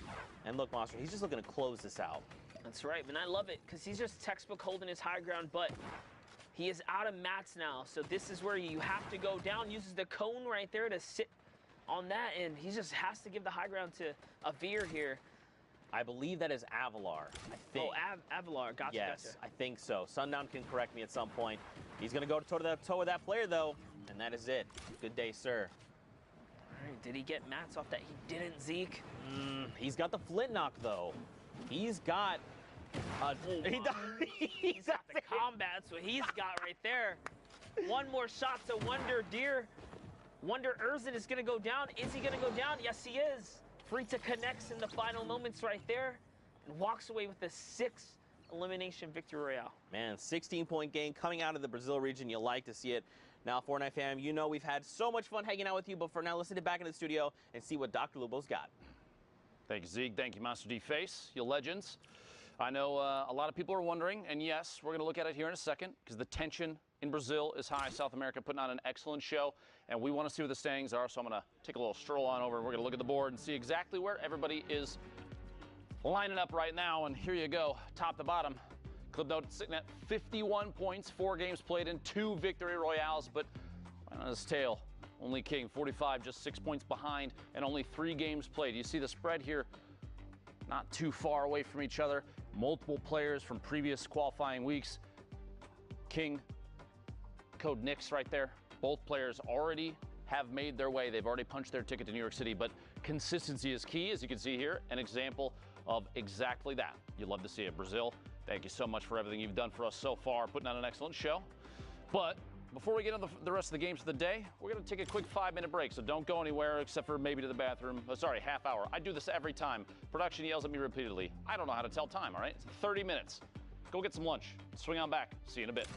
And look, Monster, he's just looking to close this out. That's right, and I love it because he's just textbook holding his high ground, but he is out of mats now. So this is where you have to go down, uses the cone right there to sit on that, and he just has to give the high ground to Avir here. I believe that is Avalar, I think. Oh, Avalar, gotcha, yes, gotcha. I think so. Sundown can correct me at some point. He's going to go toe-to-toe with that player, though, and that is it. Good day, sir. All right, did he get mats off that? He didn't, Zeke. He's got the flint knock, though. He's got... He's got the combat, so he's got right there. One more shot to Wonder Urzen is going to go down. Is he going to go down? Yes, he is. Frita connects in the final moments right there and walks away with a 6 elimination victory royale. Man, 16-point game coming out of the Brazil region. You like to see it. Now, Fortnite fam, you know we've had so much fun hanging out with you, but for now, let's sit back in the studio and see what Dr. Lubo's got. Thank you, Zeke. Thank you, Monster D Face, you legends. I know a lot of people are wondering, and yes, we're going to look at it here in a second because the tension in Brazil is high. South America putting on an excellent show, and we want to see what the standings are, so I'm going to take a little stroll on over, and we're going to look at the board and see exactly where everybody is lining up right now, and here you go, top to bottom. Clubnote sitting at 51 points, 4 games played in 2 victory royales, but right on his tail, only King, 45, just 6 points behind, and only 3 games played. You see the spread here, not too far away from each other. Multiple players from previous qualifying weeks. King, Code Nix right there. Both players already have made their way. They've already punched their ticket to New York City, but consistency is key, as you can see here, an example of exactly that. You love to see it. Brazil, thank you so much for everything you've done for us so far, putting on an excellent show. But before we get into the rest of the games of the day, we're going to take a quick 5-minute break, so don't go anywhere except for maybe to the bathroom. Sorry, half hour. I do this every time. Production yells at me repeatedly. I don't know how to tell time, all right? It's 30 minutes. Go get some lunch. Swing on back. See you in a bit.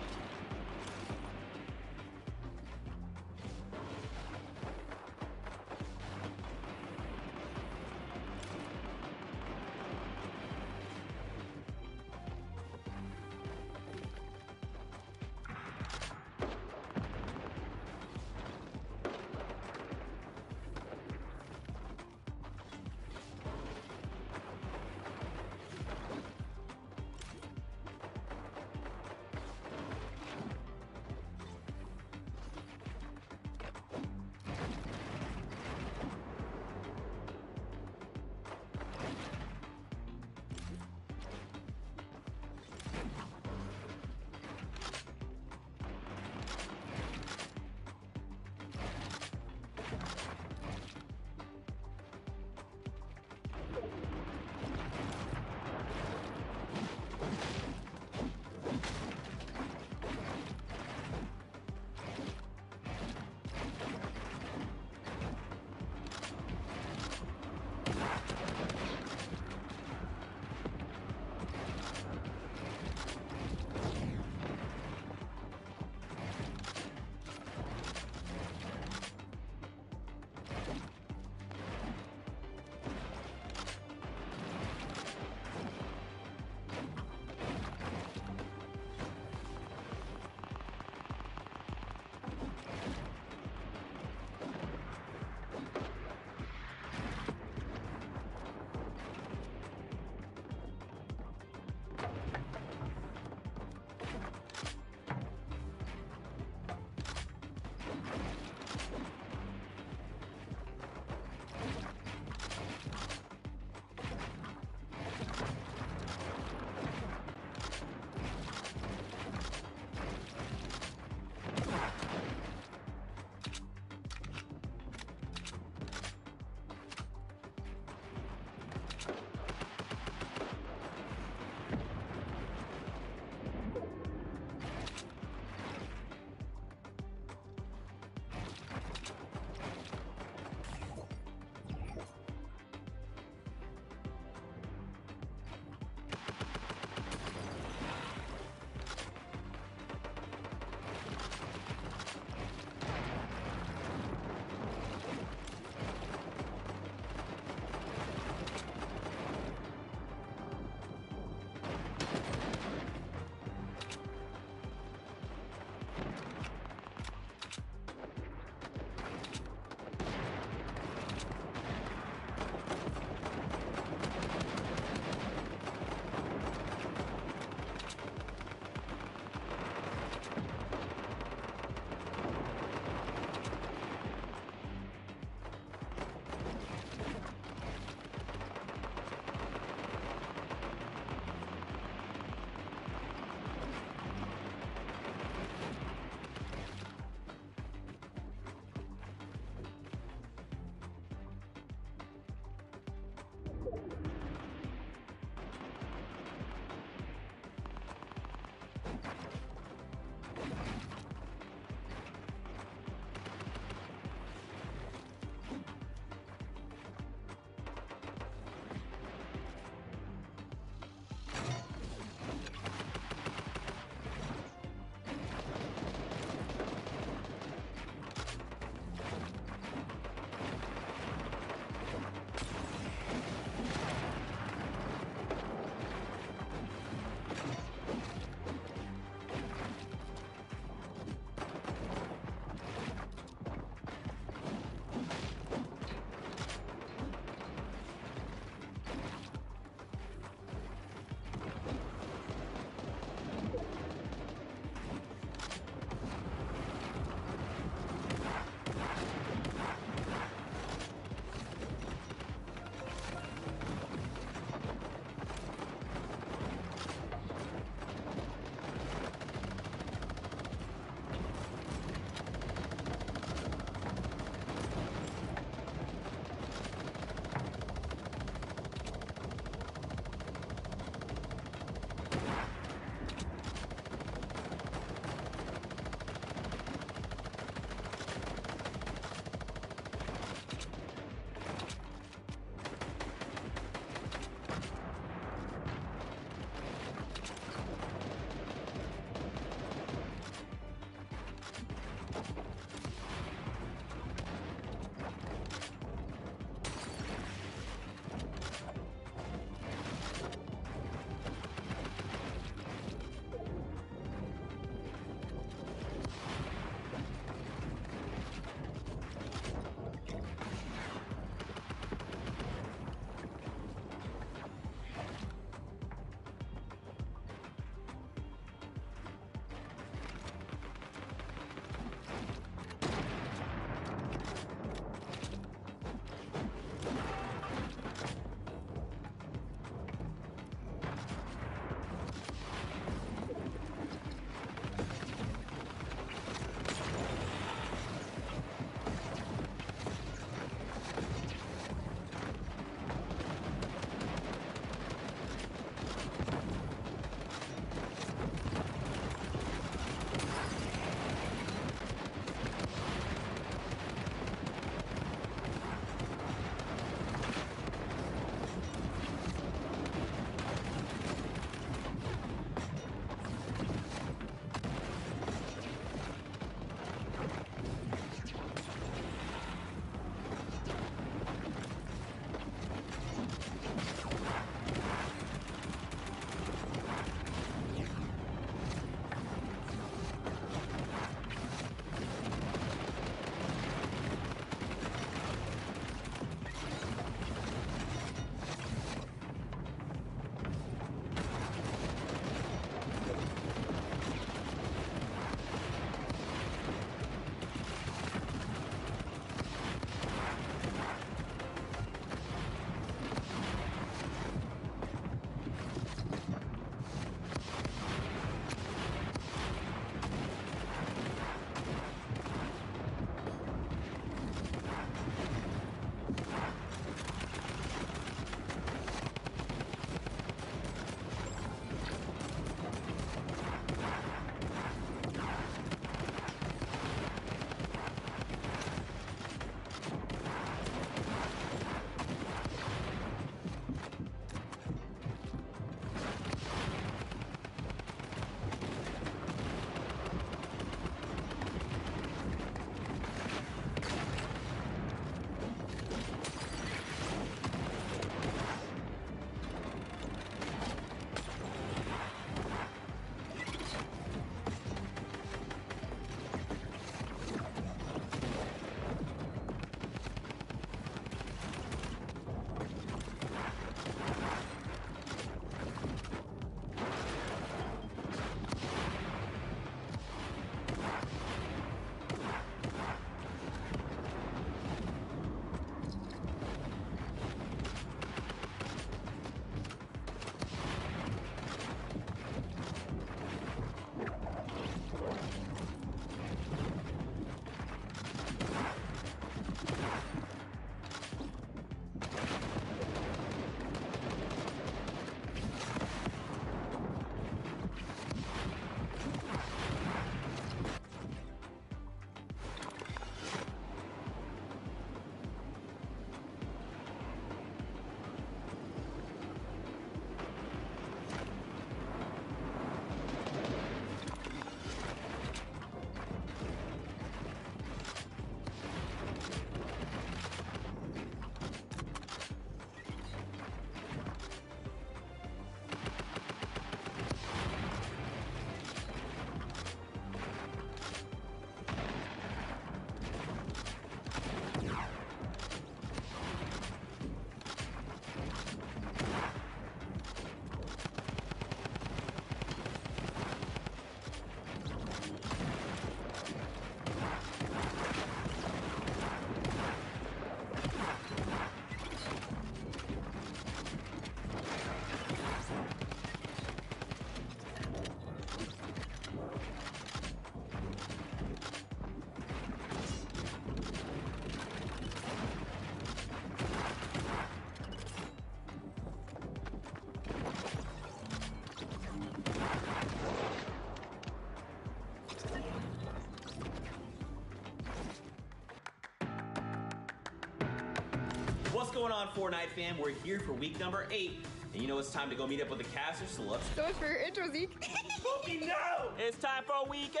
going on, Fortnite fam? We're here for week number 8. And you know it's time to go meet up with the casters, so let's So much for your intro, Zeke. Spooky, no! It's time for weekend!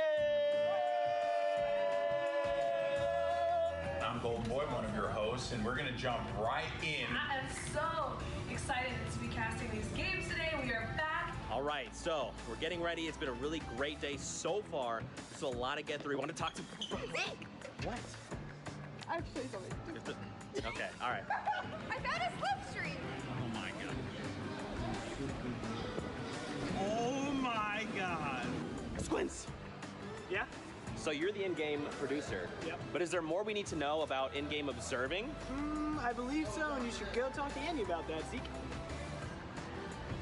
I'm Golden Boy, one of your hosts, and we're gonna jump right in. I am so excited to be casting these games today. We are back. All right, so we're getting ready. It's been a really great day so far. There's a lot to get through. We want to talk to... What? Actually, something. Okay, all right. I found a slipstream. Oh my god. Oh my god. Squints! Yeah? So you're the in-game producer. Yep. But is there more we need to know about in-game observing? I believe so, and you should go talk to Andy about that, Zeke.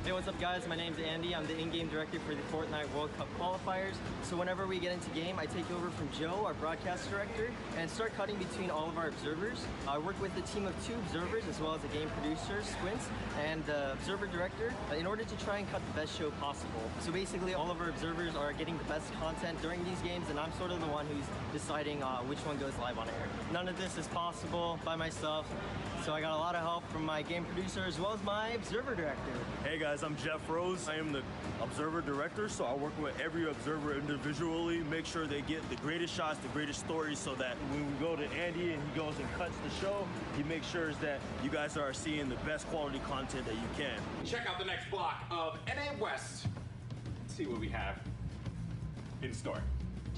Hey, what's up guys? My name's Andy. I'm the in-game director for the Fortnite World Cup qualifiers. So whenever we get into game, I take over from Joe, our broadcast director, and start cutting between all of our observers. I work with a team of 2 observers as well as a game producer, Squints, and the observer director in order to try and cut the best show possible. So basically all of our observers are getting the best content during these games, and I'm sort of the one who's deciding which one goes live on air. None of this is possible by myself, so I got a lot of help from my game producer as well as my observer director. Hey guys, I'm Jeff Rose. I am the observer director, so I work with every observer individually, make sure they get the greatest shots, the greatest stories, so that when we go to Andy and he goes and cuts the show, he makes sure that you guys are seeing the best quality content that you can. Check out the next block of NA West. Let's see what we have in store.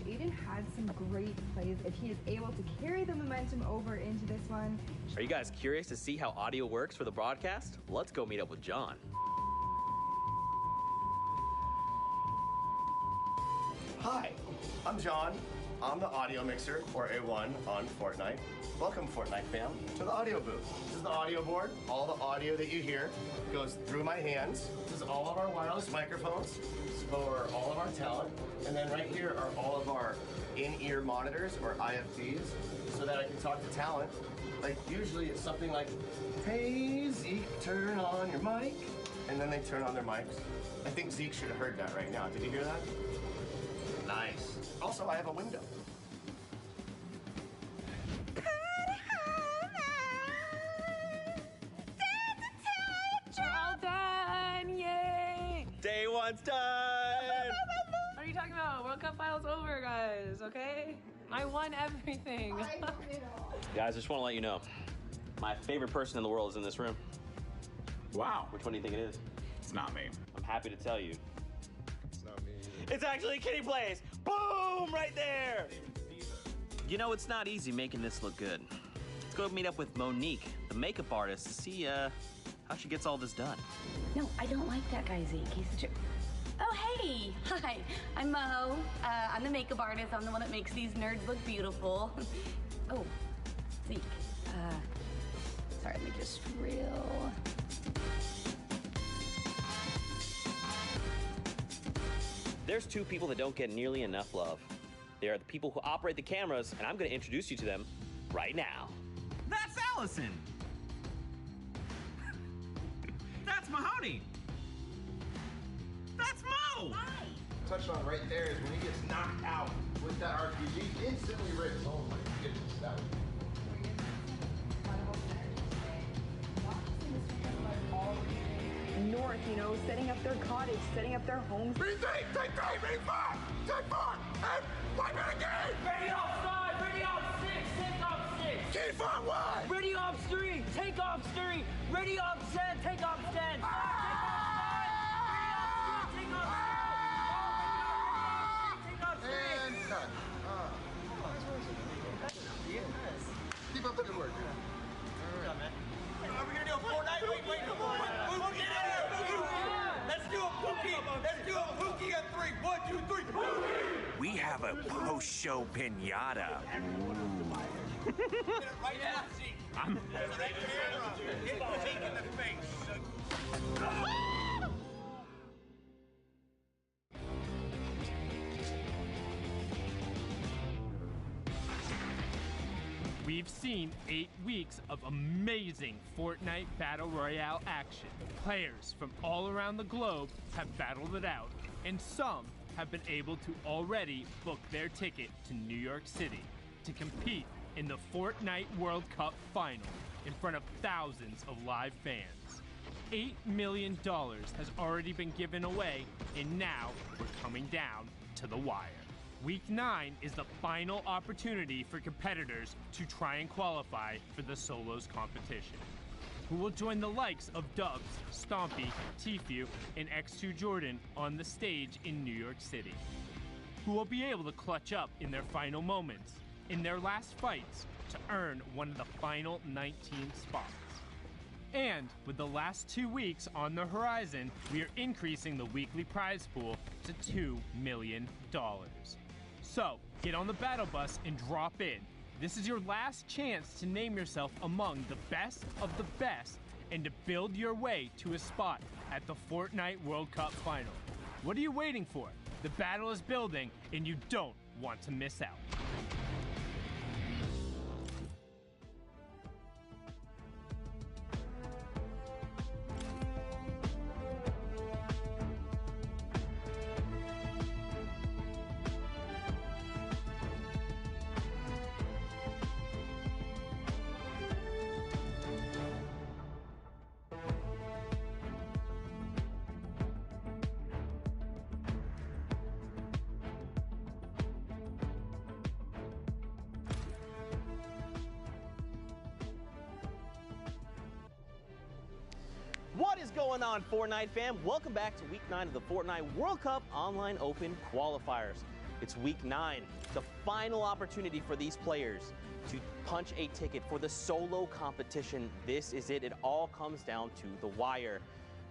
Aiden had some great plays. If he is able to carry the momentum over into this one. Are you guys curious to see how audio works for the broadcast? Let's go meet up with John. Hi, I'm John. I'm the audio mixer, or A1, on Fortnite. Welcome, Fortnite fam, to the audio booth. This is the audio board. All the audio that you hear goes through my hands. This is all of our wireless microphones for all of our talent. And then right here are all of our in-ear monitors, or IFTs, so that I can talk to talent. Like, usually it's something like, hey, Zeke, turn on your mic. And then they turn on their mics. I think Zeke should have heard that right now. Did you hear that? Nice. Also, I have a window. All done! Yay! Day 1's done! What are you talking about? World Cup finals over, guys, okay? I won everything. Guys, I just want to let you know, my favorite person in the world is in this room. Wow. Which one do you think it is? It's not me. I'm happy to tell you. It's not me. It's actually Kitty Plays! Boom! Right there! You know, it's not easy making this look good. Let's go meet up with Monique, the makeup artist, to see how she gets all this done. No, I don't like that guy, Zeke. He's such a... Oh, hey! Hi, I'm Mo. I'm the makeup artist. I'm the one that makes these nerds look beautiful. Oh, Zeke. Sorry, let me just reel. There's 2 people that don't get nearly enough love. They are the people who operate the cameras, and I'm going to introduce you to them right now. That's Allison. That's Mahoney. That's Mo. Hi. Touched on right there is when he gets knocked out with that RPG, instantly rips. Oh my goodness, that was... North, you know, setting up their cottage, setting up their homes. Take 4, and wipe it again! Ready off 5, ready off 6, take off 6. Keep on 1! Ready off 3, take off 3. Ready off 10, take off 10. Take off 5, ready off 2, take off 3. And cut. Keep up the good work. Are we gonna do a Fortnite? Wait, come on. Let's do a Pookie. Let's do a Pookie on 3. 1, 2, 3. Pookie! We have a post-show pinata. Right now, Zeke. I'm right there. Hit Zeke in the face. We've seen 8 weeks of amazing Fortnite Battle Royale action. Players from all around the globe have battled it out, and some have been able to already book their ticket to New York City to compete in the Fortnite World Cup final in front of thousands of live fans. $8 million has already been given away, and now we're coming down to the wire. Week 9 is the final opportunity for competitors to try and qualify for the solos competition. Who will join the likes of Dubs, Stompy, Tfue, and X2 Jordan on the stage in New York City? Who will be able to clutch up in their final moments, in their last fights, to earn one of the final 19 spots? And with the last 2 weeks on the horizon, we are increasing the weekly prize pool to $2 million. So, get on the battle bus and drop in. This is your last chance to name yourself among the best of the best and to build your way to a spot at the Fortnite World Cup final. What are you waiting for? The battle is building and you don't want to miss out. What is going on, Fortnite fam? Welcome back to Week 9 of the Fortnite World Cup Online Open Qualifiers. It's Week 9, the final opportunity for these players to punch a ticket for the solo competition. This is it. It all comes down to the wire.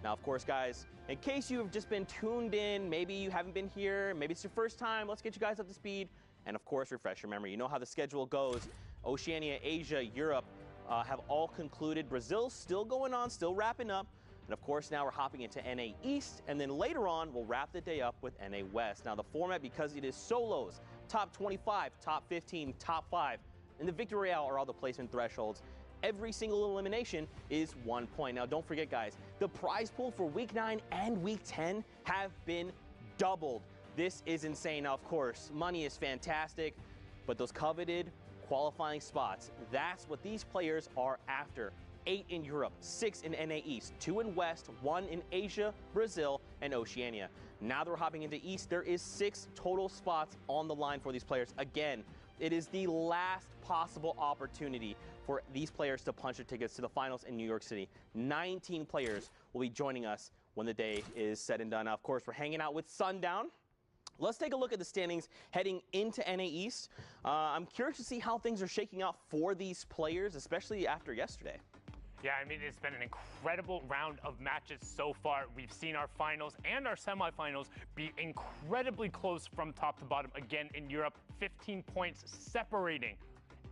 Now, of course, guys, in case you have just been tuned in, maybe you haven't been here, maybe it's your first time, let's get you guys up to speed. And of course, refresh your memory. You know how the schedule goes. Oceania, Asia, Europe have all concluded. Brazil's still going on, still wrapping up. And of course, now we're hopping into NA East, and then later on, we'll wrap the day up with NA West. Now, the format, because it is solos, top 25, top 15, top 5, and the Victory Royale are all the placement thresholds. Every single elimination is 1 point. Now, don't forget, guys, the prize pool for Week 9 and Week 10 have been doubled. This is insane. Now, of course, money is fantastic, but those coveted qualifying spots, that's what these players are after. 8 in Europe, 6 in NA East, 2 in West, 1 in Asia, Brazil, and Oceania. Now that we're hopping into East, there is 6 total spots on the line for these players. Again, it is the last possible opportunity for these players to punch their tickets to the finals in New York City. 19 players will be joining us when the day is said and done. Now, of course, we're hanging out with Sundown. Let's take a look at the standings heading into NA East. I'm curious to see how things are shaking out for these players, especially after yesterday. Yeah, I mean, it's been an incredible round of matches so far. We've seen our finals and our semifinals be incredibly close from top to bottom. Again, in Europe, 15 points separating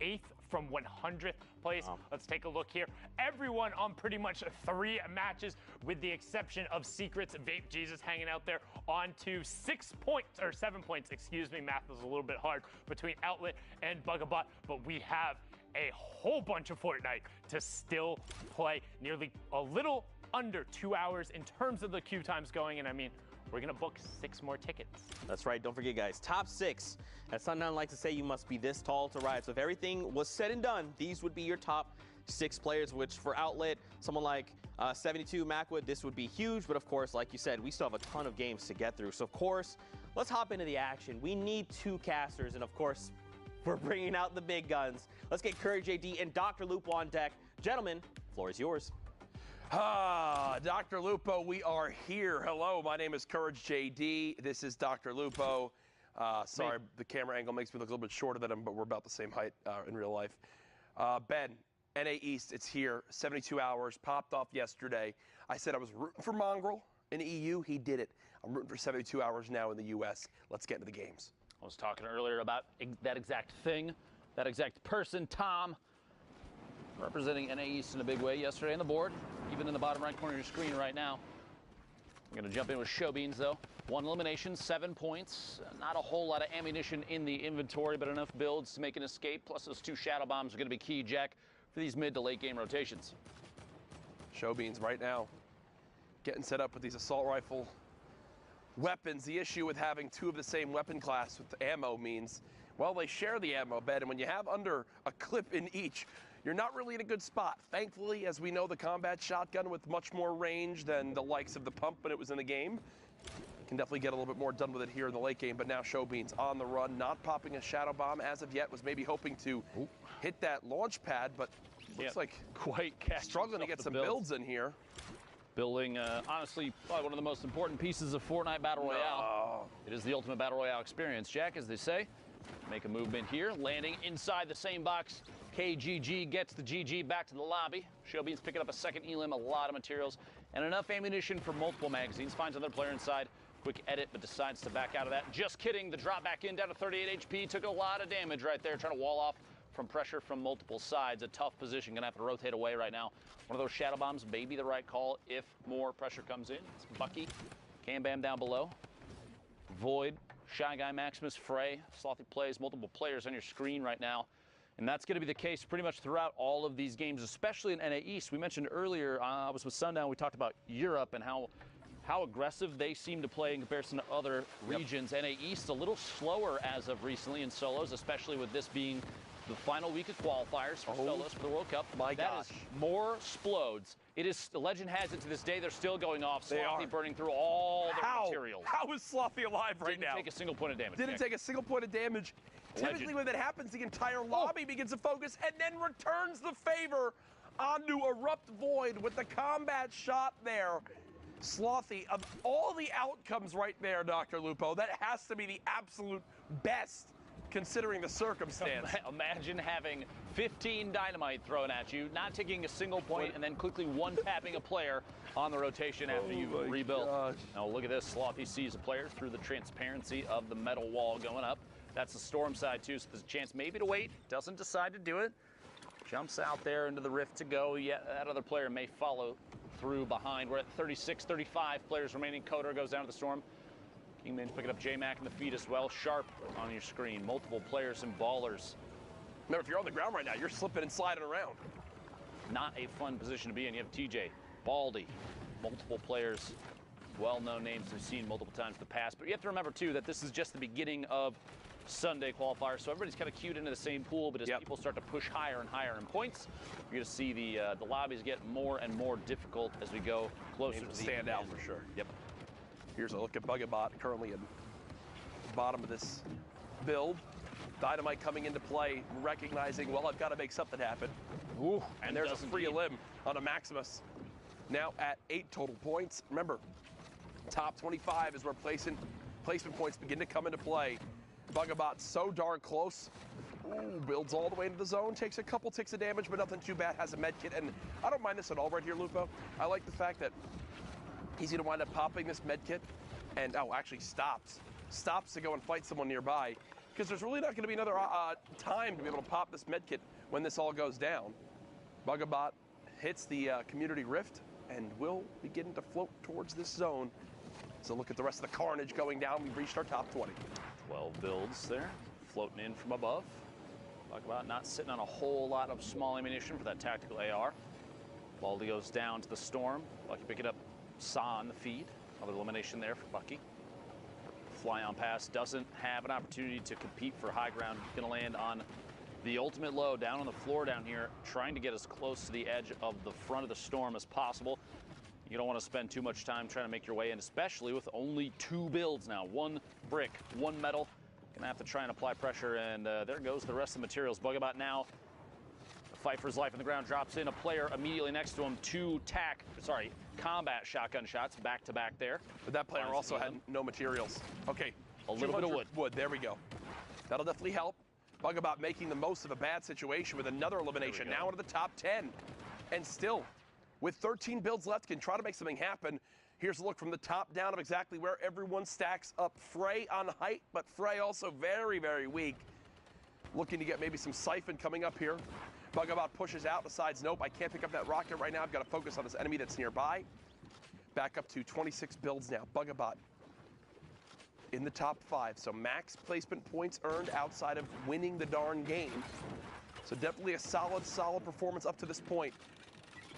8th from 100th place. Wow. Let's take a look here. Everyone on pretty much 3 matches, with the exception of Secrets, Vape Jesus hanging out there on to 6 points, or 7 points, excuse me. Math is a little bit hard between Outlet and Bugabot, but we have a whole bunch of Fortnite to still play. Nearly a little under 2 hours in terms of the queue times going, and I mean, we're gonna book 6 more tickets. That's right, don't forget, guys, top 6. As Sundown likes to say, you must be this tall to ride. So if everything was said and done, these would be your top 6 players, which for Outlet, someone like 72 Macwood, this would be huge. But of course, like you said, we still have a ton of games to get through. So of course, let's hop into the action. We need 2 casters, and of course, we're bringing out the big guns. Let's get Courage JD and Dr. Lupo on deck. Gentlemen, floor is yours. Dr. Lupo, we are here. Hello, my name is Courage JD. This is Dr. Lupo. Sorry, the camera angle makes me look a little bit shorter than him, but we're about the same height in real life. Ben, NA East, it's here. 72 hours, popped off yesterday. I said I was rooting for Mongrel in the EU. He did it. I'm rooting for 72 hours now in the US. Let's get into the games. I was talking earlier about that exact thing, that exact person, Tom, representing NA East in a big way yesterday on the board, even in the bottom right corner of your screen right now. I'm going to jump in with Showbeans, though. 1 elimination, 7 points. Not a whole lot of ammunition in the inventory, but enough builds to make an escape. Plus, those 2 Shadow Bombs are going to be key, Jack, for these mid to late game rotations. Showbeans right now getting set up with these assault rifle weapons. The issue with having 2 of the same weapon class with the ammo means Well, they share the ammo bed, and when you have under a clip in each, you're not really in a good spot. Thankfully, as we know, the combat shotgun with much more range than the likes of the pump when it was in the game can definitely get a little bit more done with it here in the late game. But now Showbeans on the run, not popping a shadow bomb as of yet, was maybe hoping to hit that launch pad, but looks like quite struggling to get some builds in here. Building, honestly, probably one of the most important pieces of Fortnite Battle Royale. It is the ultimate Battle Royale experience, Jack, as they say. Make a movement here, landing inside the same box. KGG gets the GG back to the lobby. Showbeans picking up a second elim, a lot of materials, and enough ammunition for multiple magazines. Finds another player inside. Quick edit, but decides to back out of that. Just kidding. The drop back in down to 38 HP. Took a lot of damage right there, trying to wall off from pressure from multiple sides. A tough position. Gonna have to rotate away right now. One of those shadow bombs may be the right call if more pressure comes in. It's Bucky. Cam Bam down below. Void. Shy Guy, Maximus, Frey. Slothy plays multiple players on your screen right now. And that's going to be the case pretty much throughout all of these games, especially in NA East. We mentioned earlier, I was with Sundown, we talked about Europe and how aggressive they seem to play in comparison to other regions. NA East a little slower as of recently in solos, especially with this being the final week of qualifiers for solos for the World Cup. My that gosh. is more splodes. It is, the legend has it to this day, they're still going off. Slothy burning through all the materials. How is Slothy alive right now? Didn't take a single point of damage. Didn't take a single point of damage. Legend. Typically when that happens, the entire lobby begins to focus and then returns the favor onto Erupt Void with the combat shot there. Slothy, of all the outcomes right there, Dr. Lupo, that has to be the absolute best considering the circumstance. Imagine having 15 dynamite thrown at you, not taking a single point, and then quickly one-tapping a player on the rotation after you rebuild. Now look at this. Slothy sees a player through the transparency of the metal wall going up. That's the storm side too, so there's a chance maybe to wait. Doesn't decide to do it. Jumps out there into the rift to go. Yet that other player may follow through behind. We're at 36, 35 players remaining. Kotor goes down to the storm. Kingman's picking up J-Mac in the feed as well. Sharp on your screen. Multiple players and ballers. Remember, if you're on the ground right now, you're slipping and sliding around. Not a fun position to be in. You have TJ, Baldy, multiple players, well-known names we've seen multiple times in the past. But you have to remember, too, that this is just the beginning of Sunday qualifiers, so everybody's kind of queued into the same pool, but as people start to push higher and higher in points, you're going to see the lobbies get more and more difficult as we go closer to the stand out for sure. Yep. Here's a look at Bugabot currently in the bottom of this build. Dynamite coming into play, recognizing, well, I've got to make something happen. Ooh, and there's a free limb on a Maximus. Now at 8 total points. Remember, top 25 is where placement points begin to come into play. Bugabot so darn close. Ooh, builds all the way into the zone, takes a couple ticks of damage, but nothing too bad, has a med kit. And I don't mind this at all right here, Lupo. I like the fact that he's going to wind up popping this med kit and, actually stops to go and fight someone nearby, because there's really not going to be another time to be able to pop this med kit when this all goes down. Bugabot hits the community rift and will begin to float towards this zone. So look at the rest of the carnage going down. We've reached our top 20. 12 builds there, floating in from above. Talk about not sitting on a whole lot of small ammunition for that tactical AR. Baldy goes down to the storm. Bucky picking up Saw on the feed. Another elimination there for Bucky. Fly on pass doesn't have an opportunity to compete for high ground. He's going to land on the ultimate low down on the floor down here, trying to get as close to the edge of the front of the storm as possible. You don't want to spend too much time trying to make your way in, especially with only 2 builds now. 1 brick, 1 metal. Gonna have to try and apply pressure, and there goes the rest of the materials. Bugabot now, the fight for his life on the ground, drops in a player immediately next to him. 2 combat shotgun shots back to back there. But that player also had no materials. Okay, a little bit of wood. There we go. That'll definitely help. Bugabot making the most of a bad situation with another elimination. Now into the top 10. And still, with 13 builds left, can try to make something happen. Here's a look from the top down of exactly where everyone stacks up. Frey on height, but Frey also very, very weak. Looking to get maybe some siphon coming up here. Bugabot pushes out, decides, nope, I can't pick up that rocket right now. I've got to focus on this enemy that's nearby. Back up to 26 builds now. Bugabot in the top 5. So max placement points earned outside of winning the darn game. So definitely a solid performance up to this point.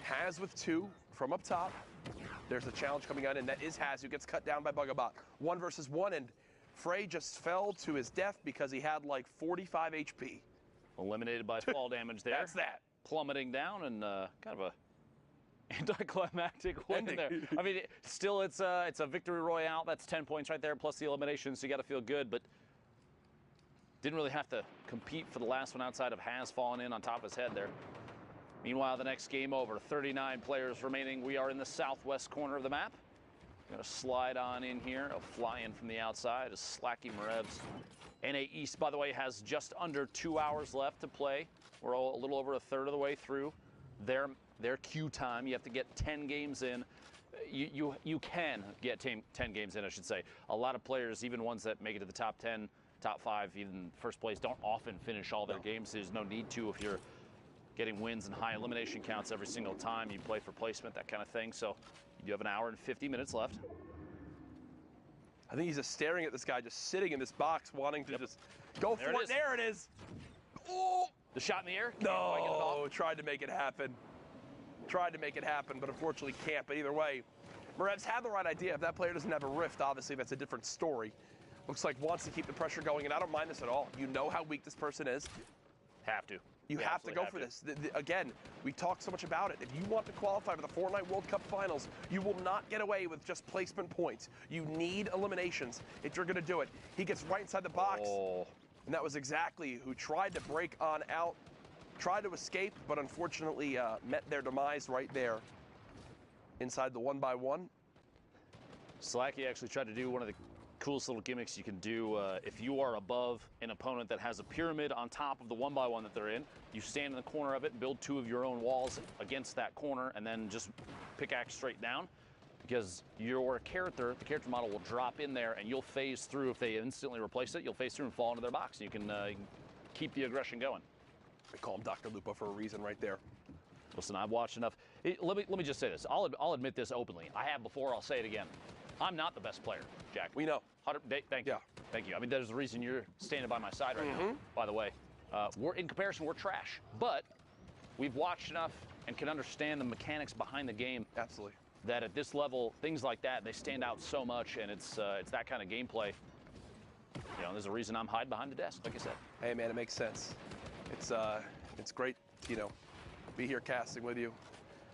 Haz with 2 from up top. There's a challenge coming on, and that is Haz, who gets cut down by Bugabot. 1 versus 1, and Frey just fell to his death because he had like 45 HP. Eliminated by fall damage there. That's that. Plummeting down and kind of a anticlimactic win there. I mean, still it's a victory royale. That's 10 points right there, plus the elimination, so you got to feel good. But didn't really have to compete for the last one outside of Has falling in on top of his head there. Meanwhile, the next game over. 39 players remaining. We are in the southwest corner of the map. Going to slide on in here. A fly in from the outside is Slacky Marevs. NA East, by the way, has just under 2 hours left to play. We're a little over a third of the way through their queue time. You have to get 10 games in. You can get 10 games in, I should say. A lot of players, even ones that make it to the top 10, top 5, even first place, don't often finish all their games. There's no need to if you're getting wins and high elimination counts every single time you play for placement, that kind of thing. So you have an hour and 50 minutes left. I think he's just staring at this guy just sitting in this box wanting to just go for it. There it is. Oh! The shot in the air? No, tried to make it happen. Tried to make it happen, but unfortunately can't. But either way, Marevs had the right idea. If that player doesn't have a rift, obviously that's a different story. Looks like wants to keep the pressure going, and I don't mind this at all. You know how weak this person is. Have to. You have to go for this. Again, we talked so much about it. If you want to qualify for the Fortnite World Cup Finals, you will not get away with just placement points. You need eliminations if you're going to do it. He gets right inside the box. Oh. And that was exactly who tried to break on out, tried to escape, but unfortunately met their demise right there inside the 1x1. Slacky actually tried to do one of the coolest little gimmicks you can do. If you are above an opponent that has a pyramid on top of the 1x1 that they're in, you stand in the corner of it and build 2 of your own walls against that corner and then just pickaxe straight down. Because your character, the character model will drop in there and you'll phase through. If they instantly replace it, you'll phase through and fall into their box. You can keep the aggression going. They call him Dr. Lupo for a reason right there. Listen, I've watched enough. Let me just say this. I'll admit this openly. I have before, I'll say it again. I'm not the best player, Jack. We know. Thank you. Yeah. Thank you. I mean, there's a reason you're standing by my side right now, by the way. In comparison, we're trash. But we've watched enough and can understand the mechanics behind the game. Absolutely. That at this level, things like that, they stand out so much, and it's that kind of gameplay. You know, there's a reason I'm hiding behind the desk, like I said. Hey, man, it makes sense. It's great, you know, be here casting with you,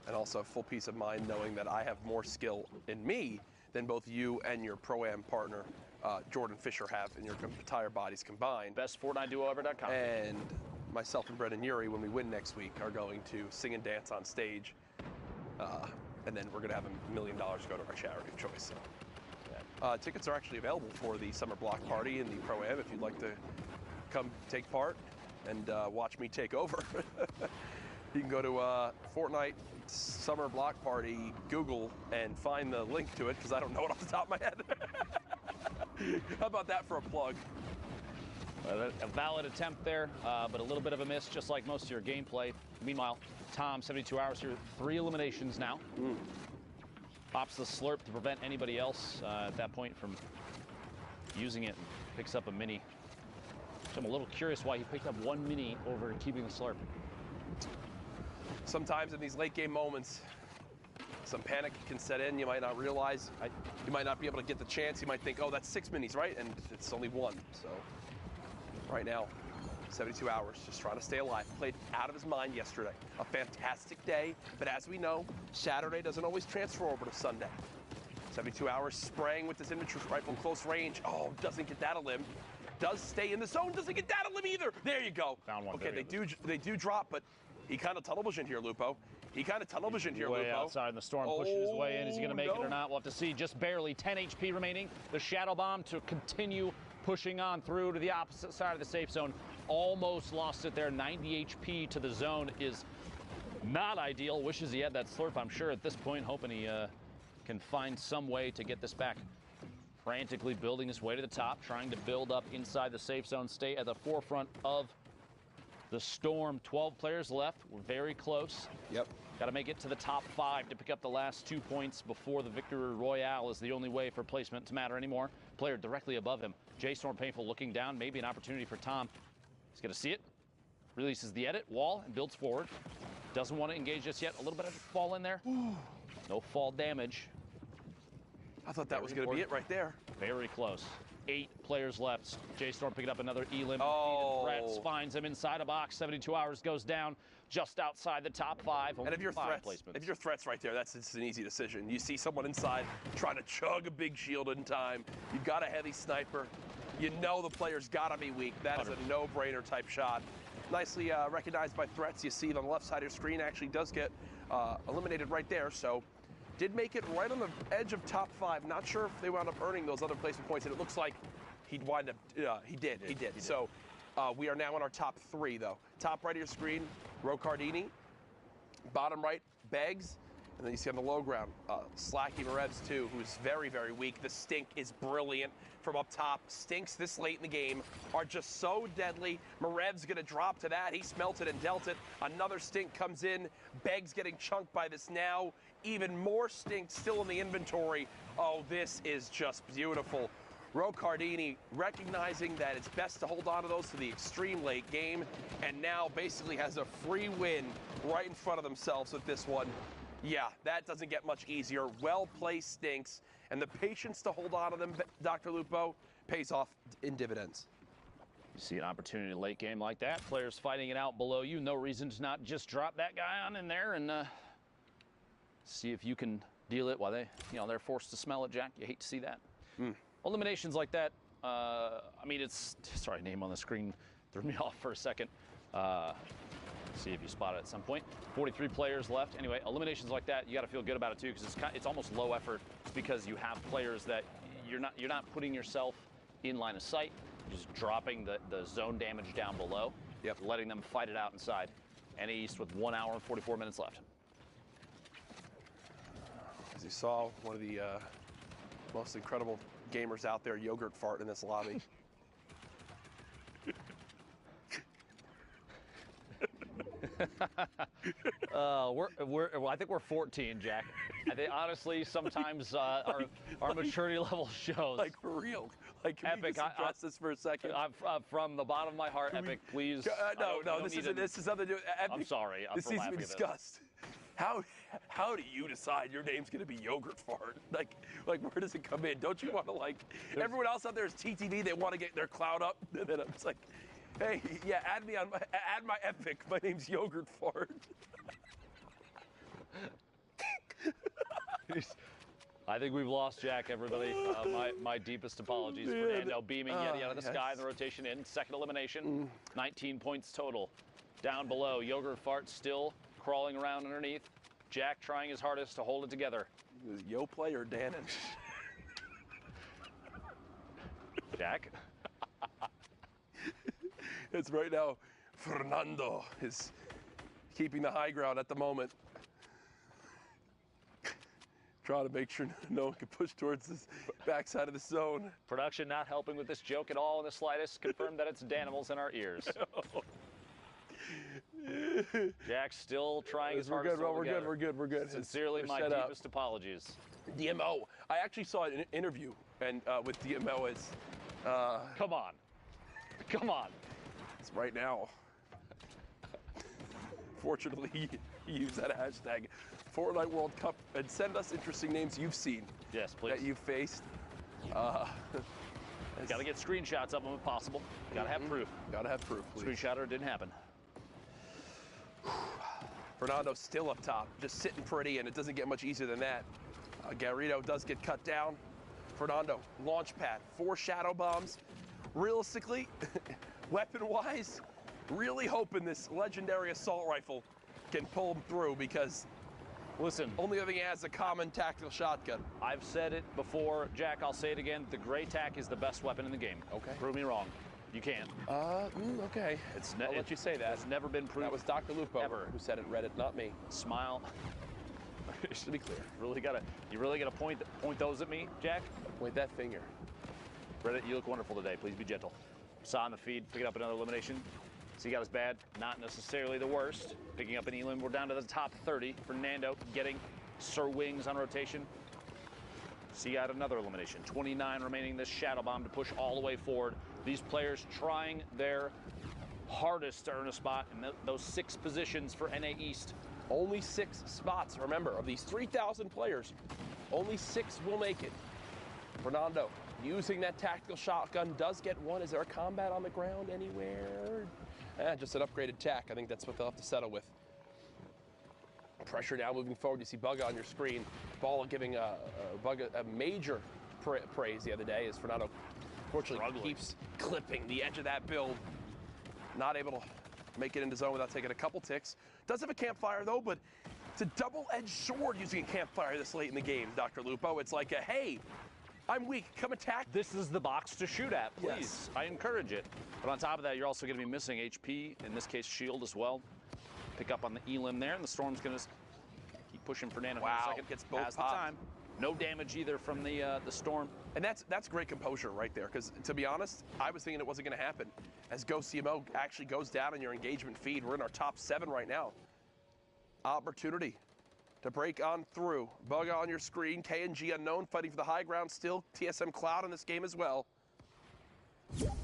and also full peace of mind knowing that I have more skill in me than both you and your Pro-Am partner, Jordan Fisher, have in your entire bodies combined. Best Fortnite duo ever.com. And myself and Brendan Urie, when we win next week, are going to sing and dance on stage. And then we're going to have $1 million go to our charity of choice. So. Tickets are actually available for the summer block party and the Pro-Am if you'd like to come take part and watch me take over. You can go to Fortnite Summer Block Party, Google, and find the link to it, because I don't know it off the top of my head. How about that for a plug? A valid attempt there, but a little bit of a miss, just like most of your gameplay. Meanwhile, Tom, 72 hours here, 3 eliminations now. Pops the slurp to prevent anybody else at that point from using it, and picks up a mini. So I'm a little curious why he picked up 1 mini over keeping the slurp. Sometimes in these late game moments, some panic can set in. You might not realize, you might not be able to get the chance. You might think, oh, that's 6 minis, right? And it's only 1. So right now, 72 hours, just trying to stay alive. Played out of his mind yesterday. A fantastic day, but as we know, Saturday doesn't always transfer over to Sunday. 72 hours spraying with this infantry rifle close range. Oh, doesn't get that a limb. Does stay in the zone, doesn't get that a limb either. There you go. Found one. Okay, they do drop, but he kind of tunnel visioned here, Lupo. He kind of tunnel visioned here, way Lupo. Outside, and the storm pushes his way in. Is he going to make it or not? We'll have to see. Just barely 10 HP remaining. The Shadow Bomb to continue pushing on through to the opposite side of the safe zone. Almost lost it there. 90 HP to the zone is not ideal. Wishes he had that slurp, I'm sure, at this point, hoping he can find some way to get this back. Frantically building his way to the top, trying to build up inside the safe zone, stay at the forefront of the storm. 12 players left. We're very close. Yep. Got to make it to the top 5 to pick up the last 2 points before the victory royale is the only way for placement to matter anymore. Player directly above him. J Storm Painful looking down. Maybe an opportunity for Tom. He's going to see it. Releases the edit wall and builds forward. Doesn't want to engage just yet. A little bit of fall in there. No fall damage. I thought that was going to be it right there. Very close. 8 players left. J-Storm picking up another elim. Oh. Threats finds him inside a box. 72 hours goes down just outside the top 5. And if you're five threats, placements. if you're threats right there, it's an easy decision. You see someone inside trying to chug a big shield in time. You got a heavy sniper. You know the player's got to be weak. That is a no-brainer type shot. Nicely recognized by threats. You see it on the left side of your screen. Actually does get eliminated right there. So did make it right on the edge of top 5. Not sure if they wound up earning those other placement points. And it looks like he'd wind up. He did. So we are now in our top 3 though. Top right of your screen, Rocardini. Bottom right, Beggs. And then you see on the low ground, Slacky Marevs too, who's very, very weak. The Stink is brilliant from up top. Stinks this late in the game are just so deadly. Marev's gonna drop to that. He smelt it and dealt it. Another Stink comes in. Beggs getting chunked by this now. Even more Stink still in the inventory. Oh, this is just beautiful. Rocardini recognizing that it's best to hold on to those to the extreme late game, and now basically has a free win right in front of themselves with this one. Yeah, that doesn't get much easier. Well-placed Stinks, and the patience to hold on to them, Dr. Lupo, pays off in dividends. You see an opportunity late game like that. Players fighting it out below you. No reason to not just drop that guy on in there and see if you can deal it while they're forced to smell it, Jack. You hate to see that. Eliminations like that, I mean, sorry, name on the screen threw me off for a second. See if you spot it at some point. 43 players left. Anyway, eliminations like that, you got to feel good about it too, because it's almost low effort because you have players that you're not putting yourself in line of sight. You're just dropping the zone damage down below. Yep. Letting them fight it out inside. NA East with 1 hour and 44 minutes left. As you saw, one of the most incredible gamers out there, Yogurt Fart, in this lobby. I think we're 14, Jack. I think honestly, sometimes our maturity level shows. Like for real. Like can Epic. we just address this for a second? From the bottom of my heart, Epic, please. This is nothing to do. Epic, I'm sorry. This needs to be discussed. How do you decide your name's gonna be Yogurt Fart? Like where does it come in? Don't you want to everyone else out there is TTV? They want to get their clout up, and then I'm just like, hey, yeah, add my Epic. My name's Yogurt Fart. I think we've lost Jack, everybody. My deepest apologies. Fernando beaming Yeti out of the sky in the rotation in. Second elimination. 19 points total. Down below, Yogurt Fart still crawling around underneath. Jack trying his hardest to hold it together. Yo play or Dannon? Jack? It's right now, Fernando is keeping the high ground at the moment. Trying to make sure no one can push towards this backside of the zone. Production not helping with this joke at all in the slightest. Confirmed that it's Danimals in our ears. Jack's still trying his hardest. We're good. Sincerely, my deepest apologies. DMO. I actually saw an interview and with DMO as. Come on. It's right now. Fortunately, he used that hashtag. Fortnite World Cup, and send us interesting names you've seen. Yes, please. That you've faced. Got to get screenshots of them if possible. Got to have proof. Got to have proof, please. Screenshotter didn't happen. Fernando still up top, just sitting pretty, and it doesn't get much easier than that. Garrido does get cut down. Fernando, launch pad, 4 shadow bombs. Realistically, weapon-wise, really hoping this legendary assault rifle can pull him through, because listen, only other thing he has is a common tactical shotgun. I've said it before, Jack, I'll say it again. The Grey Tac is the best weapon in the game. Okay. Prove me wrong. You can't. Okay. I'll let you say that. It's never been proven. That was Dr. Lupo who said it, Reddit, not me. Smile. Just to be clear. You really gotta point those at me, Jack? Point that finger. Reddit, you look wonderful today. Please be gentle. Saw on the feed, picking up another elimination. So you got us bad, not necessarily the worst. Picking up an elim, we're down to the top 30. Fernando getting Sir Wings on rotation. See out another elimination. 29 remaining this shadow bomb to push all the way forward. These players trying their hardest to earn a spot in those 6 positions for NA East. Only 6 spots, remember, of these 3,000 players, only 6 will make it. Fernando using that tactical shotgun. Does get one. Is there a combat on the ground anywhere? Just an upgraded tack. I think that's what they'll have to settle with. Pressure now moving forward. You see Bugga on your screen. Ball giving Bugga a major praise the other day as Fernando fortunately keeps clipping the edge of that build. Not able to make it into zone without taking a couple ticks. Does have a campfire though, but it's a double-edged sword using a campfire this late in the game, Dr. Lupo. It's like a, hey, I'm weak, come attack. This is the box to shoot at, please. Yes. I encourage it. But on top of that, you're also going to be missing HP, in this case shield as well. Pick up on the Elim there, and the Storm's going to keep pushing Fernando. Wow, For a second. gets both Has the popped. time. No damage either from the Storm. And that's great composure right there, because to be honest, I was thinking it wasn't going to happen. As Go CMO actually goes down in your engagement feed, we're in our top 7 right now. Opportunity to break on through. Bugga on your screen, KNG unknown, fighting for the high ground still. TSM Cloud in this game as well.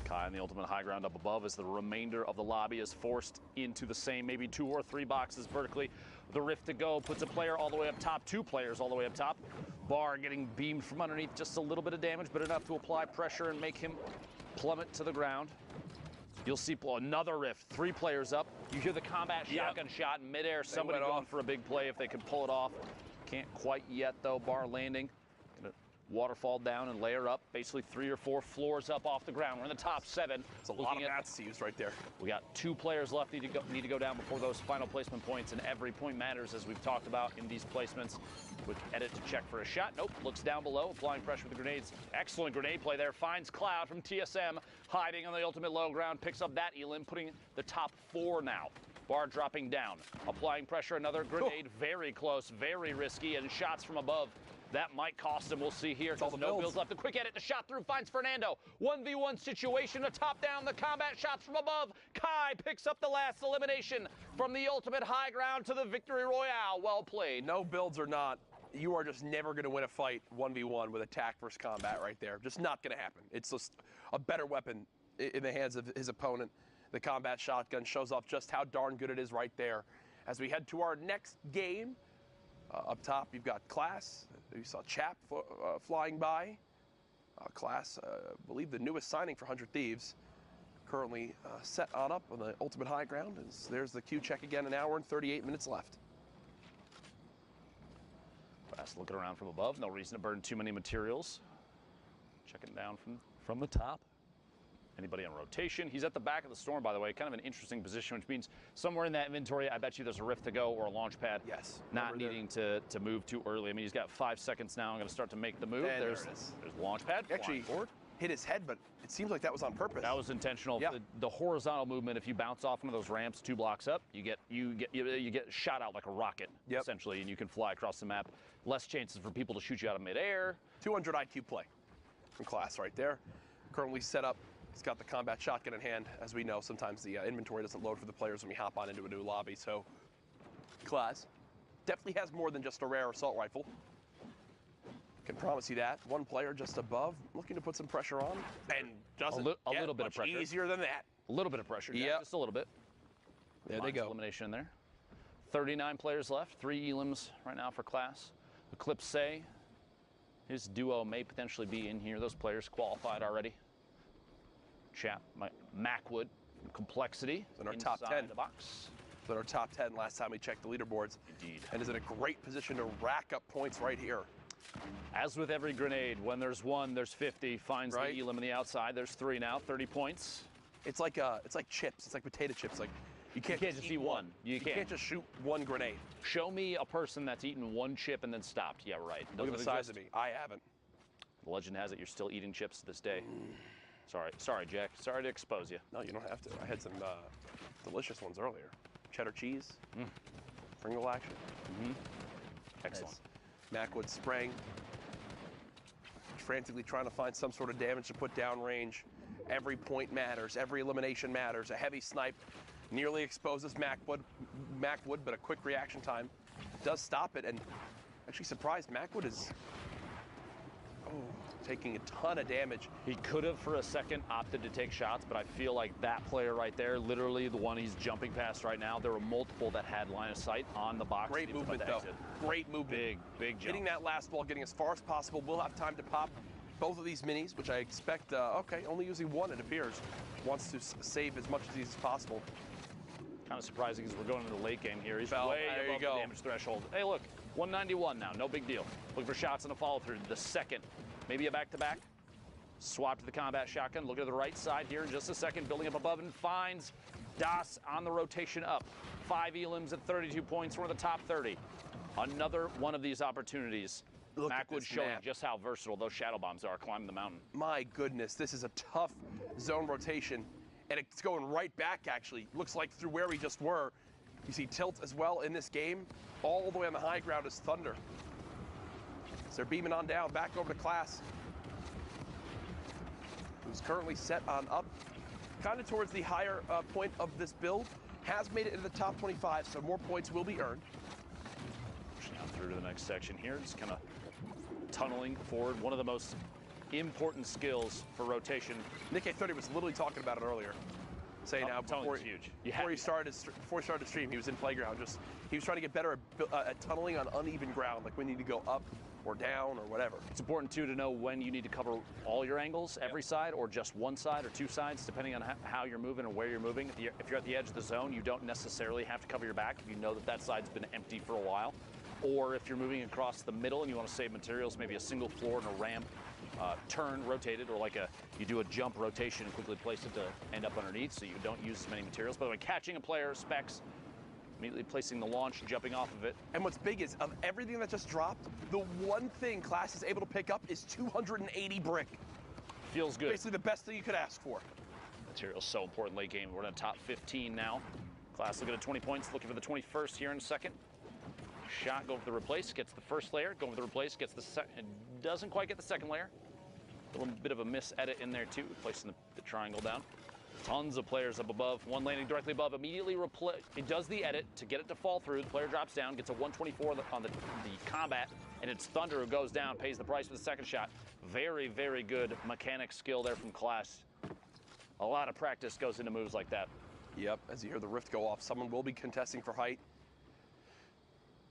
Kai on the ultimate high ground up above as the remainder of the lobby is forced into the same maybe 2 or 3 boxes vertically. The Rift to go puts a player all the way up top, 2 players all the way up top. Bar getting beamed from underneath, just a little bit of damage, but enough to apply pressure and make him plummet to the ground. You'll see another Rift, 3 players up. You hear the combat shotgun shot in midair. Somebody going for a big play if they can pull it off. Can't quite yet though. Bar landing. Gonna waterfall down and layer up. Basically 3 or 4 floors up off the ground. We're in the top 7. It's a lot of mats to use right there. We got 2 players left need to go down before those final placement points, and every point matters as we've talked about in these placements. Quick edit to check for a shot. Nope, looks down below, applying pressure with the grenades. Excellent grenade play there. Finds Cloud from TSM, hiding on the ultimate low ground. Picks up that Elim, putting the top 4 now. Bar dropping down, applying pressure. Another grenade, very close, very risky, and shots from above. That might cost him. We'll see here. No builds left. The quick edit, the shot through finds Fernando. 1v1 situation, a top down, the combat shots from above. Kai picks up the last elimination from the ultimate high ground to the victory royale. Well played. No builds or not, you are just never going to win a fight 1v1 with attack versus combat right there. Just not going to happen. It's just a better weapon in the hands of his opponent. The combat shotgun shows off just how darn good it is right there. As we head to our next game, up top you've got Class. You saw Chap flying by. Class, I believe the newest signing for 100 Thieves. Currently set on up on the ultimate high ground. There's the Q check again, 1 hour and 38 minutes left. Class looking around from above. No reason to burn too many materials. Checking down from the top. Anybody on rotation? He's at the back of the Storm, by the way. Kind of an interesting position, which means somewhere in that inventory, I bet you there's a Rift to go or a launch pad. Yes. Not needing to move too early. I mean, he's got 5 seconds now. I'm going to start to make the move. And There's launch pad. Actually forward. Hit his head, but it seems like that was on purpose. That was intentional. Yeah. The horizontal movement, if you bounce off one of those ramps 2 blocks up, you get shot out like a rocket, essentially, and you can fly across the map. Less chances for people to shoot you out of midair. 200 IQ play from Class right there. Currently set up. He's got the combat shotgun in hand. As we know, sometimes the inventory doesn't load for the players when we hop on into a new lobby. So Class definitely has more than just a rare assault rifle. Can promise you that. 1 player just above, looking to put some pressure on, and doesn't a get little bit much of pressure. easier than that. A little bit of pressure, yeah, just a little bit. There they go. Elimination in there. 39 players left. 3 Elims right now for Class. Eclipse, his duo may potentially be in here. Those players qualified already. Chap, Macwood, Complexity in our top 10. The box. In our top 10 last time we checked the leaderboards. Indeed. And is in a great position to rack up points right here. As with every grenade, when there's 1, there's 50. Finds the Elim on the outside. There's 3 now, 30 points. It's like chips. It's like potato chips. Like you can't just eat one. You can't just shoot 1 grenade. Show me a person that's eaten 1 chip and then stopped. Yeah, right. Look at the size of me. I haven't. The legend has it you're still eating chips to this day. Sorry, Jack. Sorry to expose you. No, you don't have to. I had some delicious ones earlier. Cheddar cheese, Pringle action. Excellent. Macwood spraying, frantically trying to find some sort of damage to put down range. Every point matters. Every elimination matters. A heavy snipe nearly exposes Macwood, but a quick reaction time does stop it. And actually surprised, Macwood is taking a ton of damage. He could have for a second opted to take shots, but I feel like that player right there, literally the one he's jumping past right now, there were multiple that had line of sight on the box. Great movement though. Great movement. Big jump. Hitting that last ball, getting as far as possible. We'll have time to pop both of these minis, which I expect, okay, only using one, it appears. Wants to save as much of these as possible. Kind of surprising as we're going into the late game here. He's Fell. way There you above go. the damage threshold. Hey, look, 191 now, no big deal. Looking for shots on a follow-through. The second, maybe a back-to-back. Swap to the combat shotgun. Look at the right side here in just a second. Building up above and finds Das on the rotation up. 5 elims at 32 points. We're in the top 30. Another one of these opportunities. Look at Macwood this showing map. just how versatile those shadow bombs are climbing the mountain. My goodness, this is a tough zone rotation, and it's going right back, actually. Looks like through where we just were. You see Tilt as well in this game. All the way on the high ground is Thunder. So they're beaming on down, back over to Class, who's currently set on up, kind of towards the higher point of this build. Has made it into the top 25, so more points will be earned. Pushing on through to the next section here. Just kind of tunneling forward. One of the most important skills for rotation. Nick A30 was literally talking about it earlier, saying how before, huge. before he started to stream, he was in Playground. He was trying to get better at tunneling on uneven ground, like when you need to go up or down or whatever. It's important too to know when you need to cover all your angles, every side, or just one side or two sides, depending on how you're moving and where you're moving. If you're at the edge of the zone, you don't necessarily have to cover your back if you know that that side's been empty for a while. Or if you're moving across the middle and you want to save materials, maybe a single floor and a ramp, turn rotated, or like you do a jump rotation and quickly place it to end up underneath so you don't use as many materials. By the way, catching a player, specs, immediately placing the launch, jumping off of it. And what's big is, of everything that just dropped, the one thing Class is able to pick up is 280 brick. Feels good. Basically the best thing you could ask for. Material's so important late game. We're in the top 15 now. Class looking at 20 points, looking for the 21st here in a second. Shot, going for the replace, gets the first layer, going for the replace, gets the second, doesn't quite get the second layer. A little bit of a mis-edit in there too, placing the triangle down. Tons of players up above, one landing directly above, immediately it does the edit to get it to fall through. The player drops down, gets a 124 on the combat, and it's Thunder who goes down, pays the price for the second shot. Very, very good mechanic skill there from Class. A lot of practice goes into moves like that. Yep, as you hear the rift go off, someone will be contesting for height.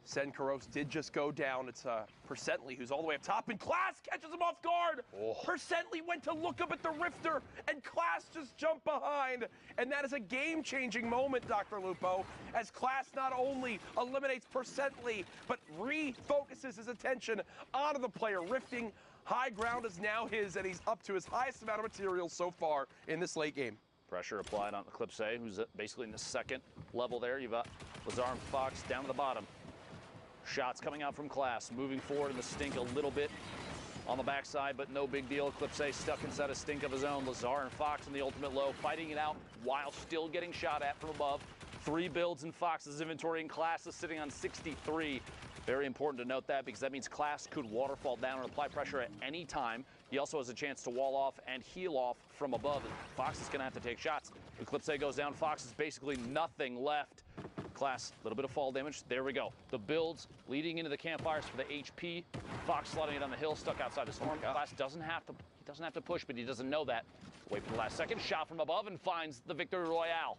Sen Karos did just go down. It's Percently who's all the way up top, and Class catches him off guard. Oh. Percently went to look up at the rifter, and Class just jumped behind. And that is a game-changing moment, Dr. Lupo, as Class not only eliminates Percently, but refocuses his attention onto the player. Rifting high ground is now his, and he's up to his highest amount of material so far in this late game. Pressure applied on Eclipse, who's basically in the second level there. You've got Lazar and Fox down to the bottom. Shots coming out from Class, moving forward in the stink a little bit on the backside, but no big deal. Eclipse stuck inside a stink of his own. Lazar and Fox in the ultimate low, fighting it out while still getting shot at from above. 3 builds in Fox's inventory, and Class is sitting on 63. Very important to note that, because that means Class could waterfall down and apply pressure at any time. He also has a chance to wall off and heal off from above. Fox is going to have to take shots. Eclipse goes down. Fox is basically nothing left. Class, a little bit of fall damage. There we go. The builds leading into the campfires for the HP. Fox sliding it on the hill, stuck outside the storm. Class doesn't have to push, but he doesn't know that. Wait for the last second. Shot from above and finds the Victory Royale.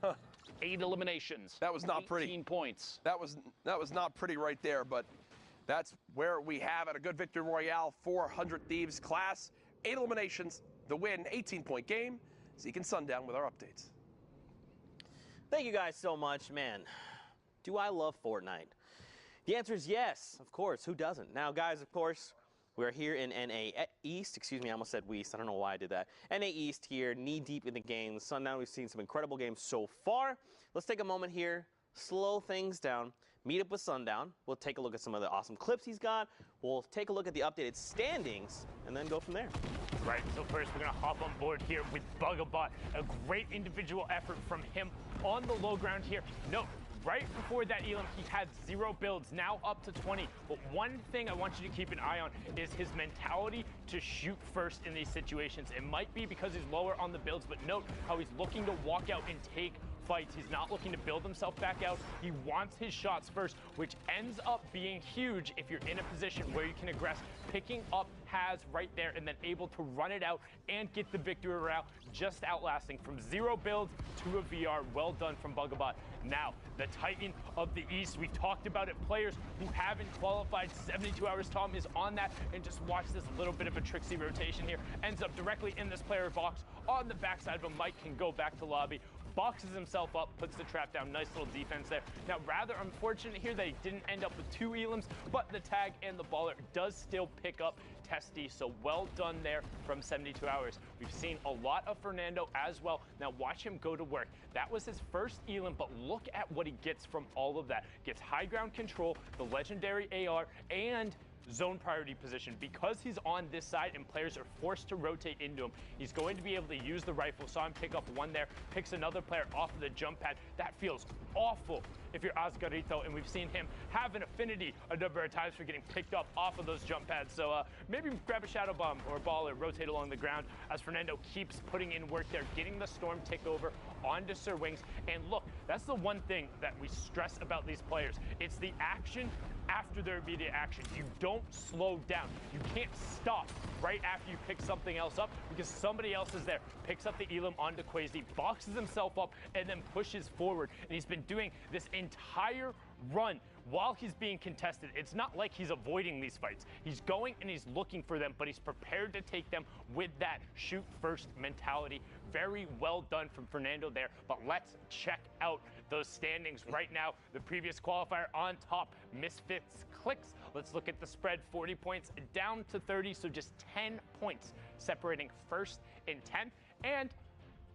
8 eliminations. That was not pretty. 18 points. That was not pretty right there, but that's where we have it. A good Victory Royale, 400 Thieves. Class, 8 eliminations, the win, 18-point game. Zeke and Sundown with our updates. Thank you guys so much, man. Do I love Fortnite? The answer is yes, of course. Who doesn't? Now, guys, of course, we're here in NA East. Excuse me, I almost said West. I don't know why I did that. NA East here, knee-deep in the game. Sundown, we've seen some incredible games so far. Let's take a moment here, slow things down, meet up with Sundown. We'll take a look at some of the awesome clips he's got. We'll take a look at the updated standings, and then go from there. Right, so first we're going to hop on board here with Bugabot. A great individual effort from him on the low ground here. Note, right before that elim, he had 0 builds, now up to 20. But one thing I want you to keep an eye on is his mentality to shoot first in these situations. It might be because he's lower on the builds, but note how he's looking to walk out and take fights. He's not looking to build himself back out. He wants his shots first, which ends up being huge if you're in a position where you can aggress, picking up Has right there and then able to run it out and get the victory route, just outlasting from 0 builds to a VR. Well done from Bugabot. Now, the Titan of the East, we've talked about it. Players who haven't qualified, 72 Hours Tom is on that, and just watch this little bit of a tricksy rotation here. Ends up directly in this player box on the backside of him. Mike can go back to lobby, boxes himself up, puts the trap down. Nice little defense there. Now, rather unfortunate here that he didn't end up with 2 elims, but the tag and the baller does still pick up Testy, so well done there from 72 Hours. We've seen a lot of Fernando as well. Now watch him go to work. That was his first elim, but look at what he gets from all of that. Gets high ground control, the legendary AR, and zone priority position. Because he's on this side and players are forced to rotate into him, he's going to be able to use the rifle. Saw him pick up one there, picks another player off of the jump pad. That feels awful if you're Oscarito, and we've seen him have an affinity a number of times for getting picked up off of those jump pads. So maybe grab a shadow bomb or a ball and rotate along the ground as Fernando keeps putting in work there, getting the storm tick over onto Sir Wings. And look, that's the one thing that we stress about these players. It's the action after their immediate action. You don't slow down. You can't stop right after you pick something else up because somebody else is there. Picks up the elim onto Quasi, boxes himself up, and then pushes forward. And he's been doing this entire run while he's being contested. It's not like he's avoiding these fights. He's going and he's looking for them, but he's prepared to take them with that shoot first mentality. Very well done from Fernando there, but let's check out those standings right now. The previous qualifier on top, Misfits Clicks. Let's look at the spread, 40 points down to 30, so just 10 points separating first and 10th, and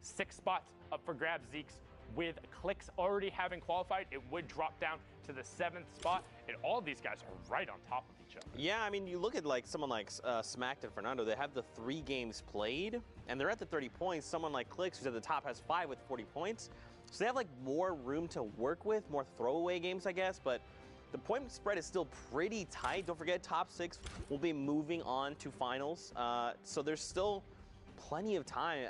6 spots up for grabs. Zeke's with Clicks already having qualified, it would drop down to the 7th spot, and all these guys are right on top of each other. Yeah, I mean, you look at like someone like Smacked and Fernando, they have the 3 games played, and they're at the 30 points. Someone like Clicks, who's at the top, has 5 with 40 points. So they have like more room to work with, more throwaway games, I guess, but the point spread is still pretty tight. Don't forget, top 6 will be moving on to finals, so there's still plenty of time.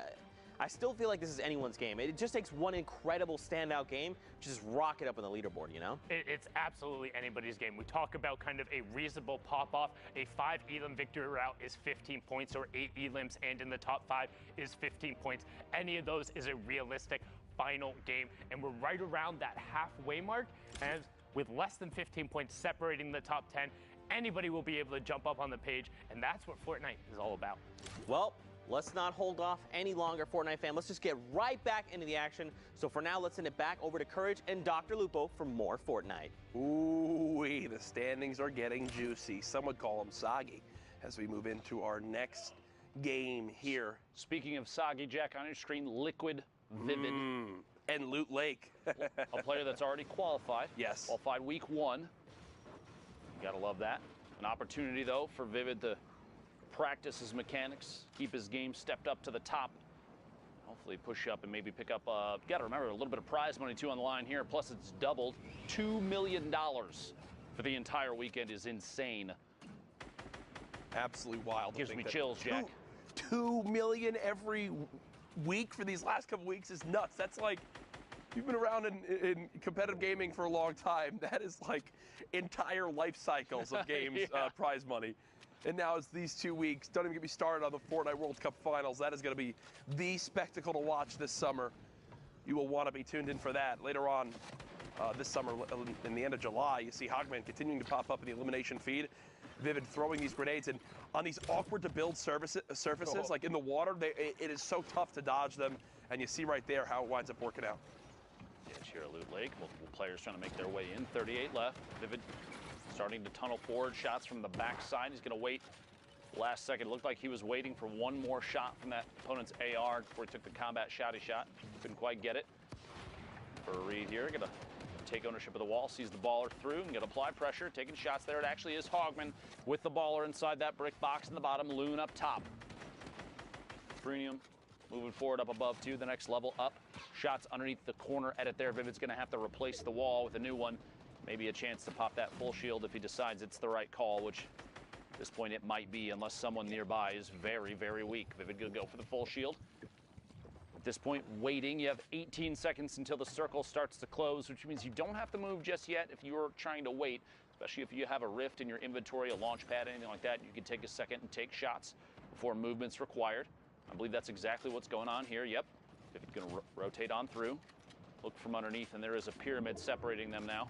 I still feel like this is anyone's game. It just takes one incredible standout game to just rocket up on the leaderboard, you know? It's absolutely anybody's game. We talk about kind of a reasonable pop-off. A 5 elim victory route is 15 points, or 8 elims, and in the top 5 is 15 points. Any of those is a realistic final game, and we're right around that halfway mark, and with less than 15 points separating the top 10, anybody will be able to jump up on the page, and that's what Fortnite is all about. Well, let's not hold off any longer, Fortnite fam. Let's just get right back into the action. So for now, let's send it back over to Courage and Dr. Lupo for more Fortnite. Ooh-wee, the standings are getting juicy. Some would call them soggy as we move into our next game here. Speaking of soggy, Jack, on your screen, Liquid Vivid. And Loot Lake. A player that's already qualified. Yes. Qualified week 1. You gotta love that. An opportunity, though, for Vivid to practice his mechanics, keep his game stepped up to the top. Hopefully push up and maybe pick up, you gotta remember, a little bit of prize money too on the line here, plus it's doubled. $2 million for the entire weekend is insane. Absolutely wild. Gives me chills, Jack. $2 million every week for these last couple weeks is nuts. That's like, you've been around in competitive gaming for a long time. That is like entire life cycles of games, prize money. And now it's these 2 weeks. Don't even get me started on the Fortnite World Cup Finals. That is going to be the spectacle to watch this summer. You will want to be tuned in for that. Later on this summer, in the end of July, you see Hogman continuing to pop up in the elimination feed. Vivid throwing these grenades, and on these awkward to build surfaces, like in the water, it is so tough to dodge them, and you see right there how it winds up working out. Yeah, here at Loot Lake, multiple players trying to make their way in. 38 left. Vivid starting to tunnel forward, shots from the backside. He's going to wait last second. It looked like he was waiting for one more shot from that opponent's AR before he took the combat shotty shot. Couldn't quite get it. For Reed here, going to take ownership of the wall, sees the baller through, and going to apply pressure, taking shots there. It actually is Hogman with the baller inside that brick box in the bottom, Loon up top. Brunium moving forward up above too, the next level up. Shots underneath the corner edit there. Vivid's going to have to replace the wall with a new one. Maybe a chance to pop that full shield if he decides it's the right call, which at this point it might be, unless someone nearby is very, very weak. Vivid going to go for the full shield. At this point, waiting. You have 18 seconds until the circle starts to close, which means you don't have to move just yet if you're trying to wait, especially if you have a rift in your inventory, a launch pad, anything like that. You can take a second and take shots before movement's required. I believe that's exactly what's going on here. Yep. If you're going to rotate on through, look from underneath, and there is a pyramid separating them now.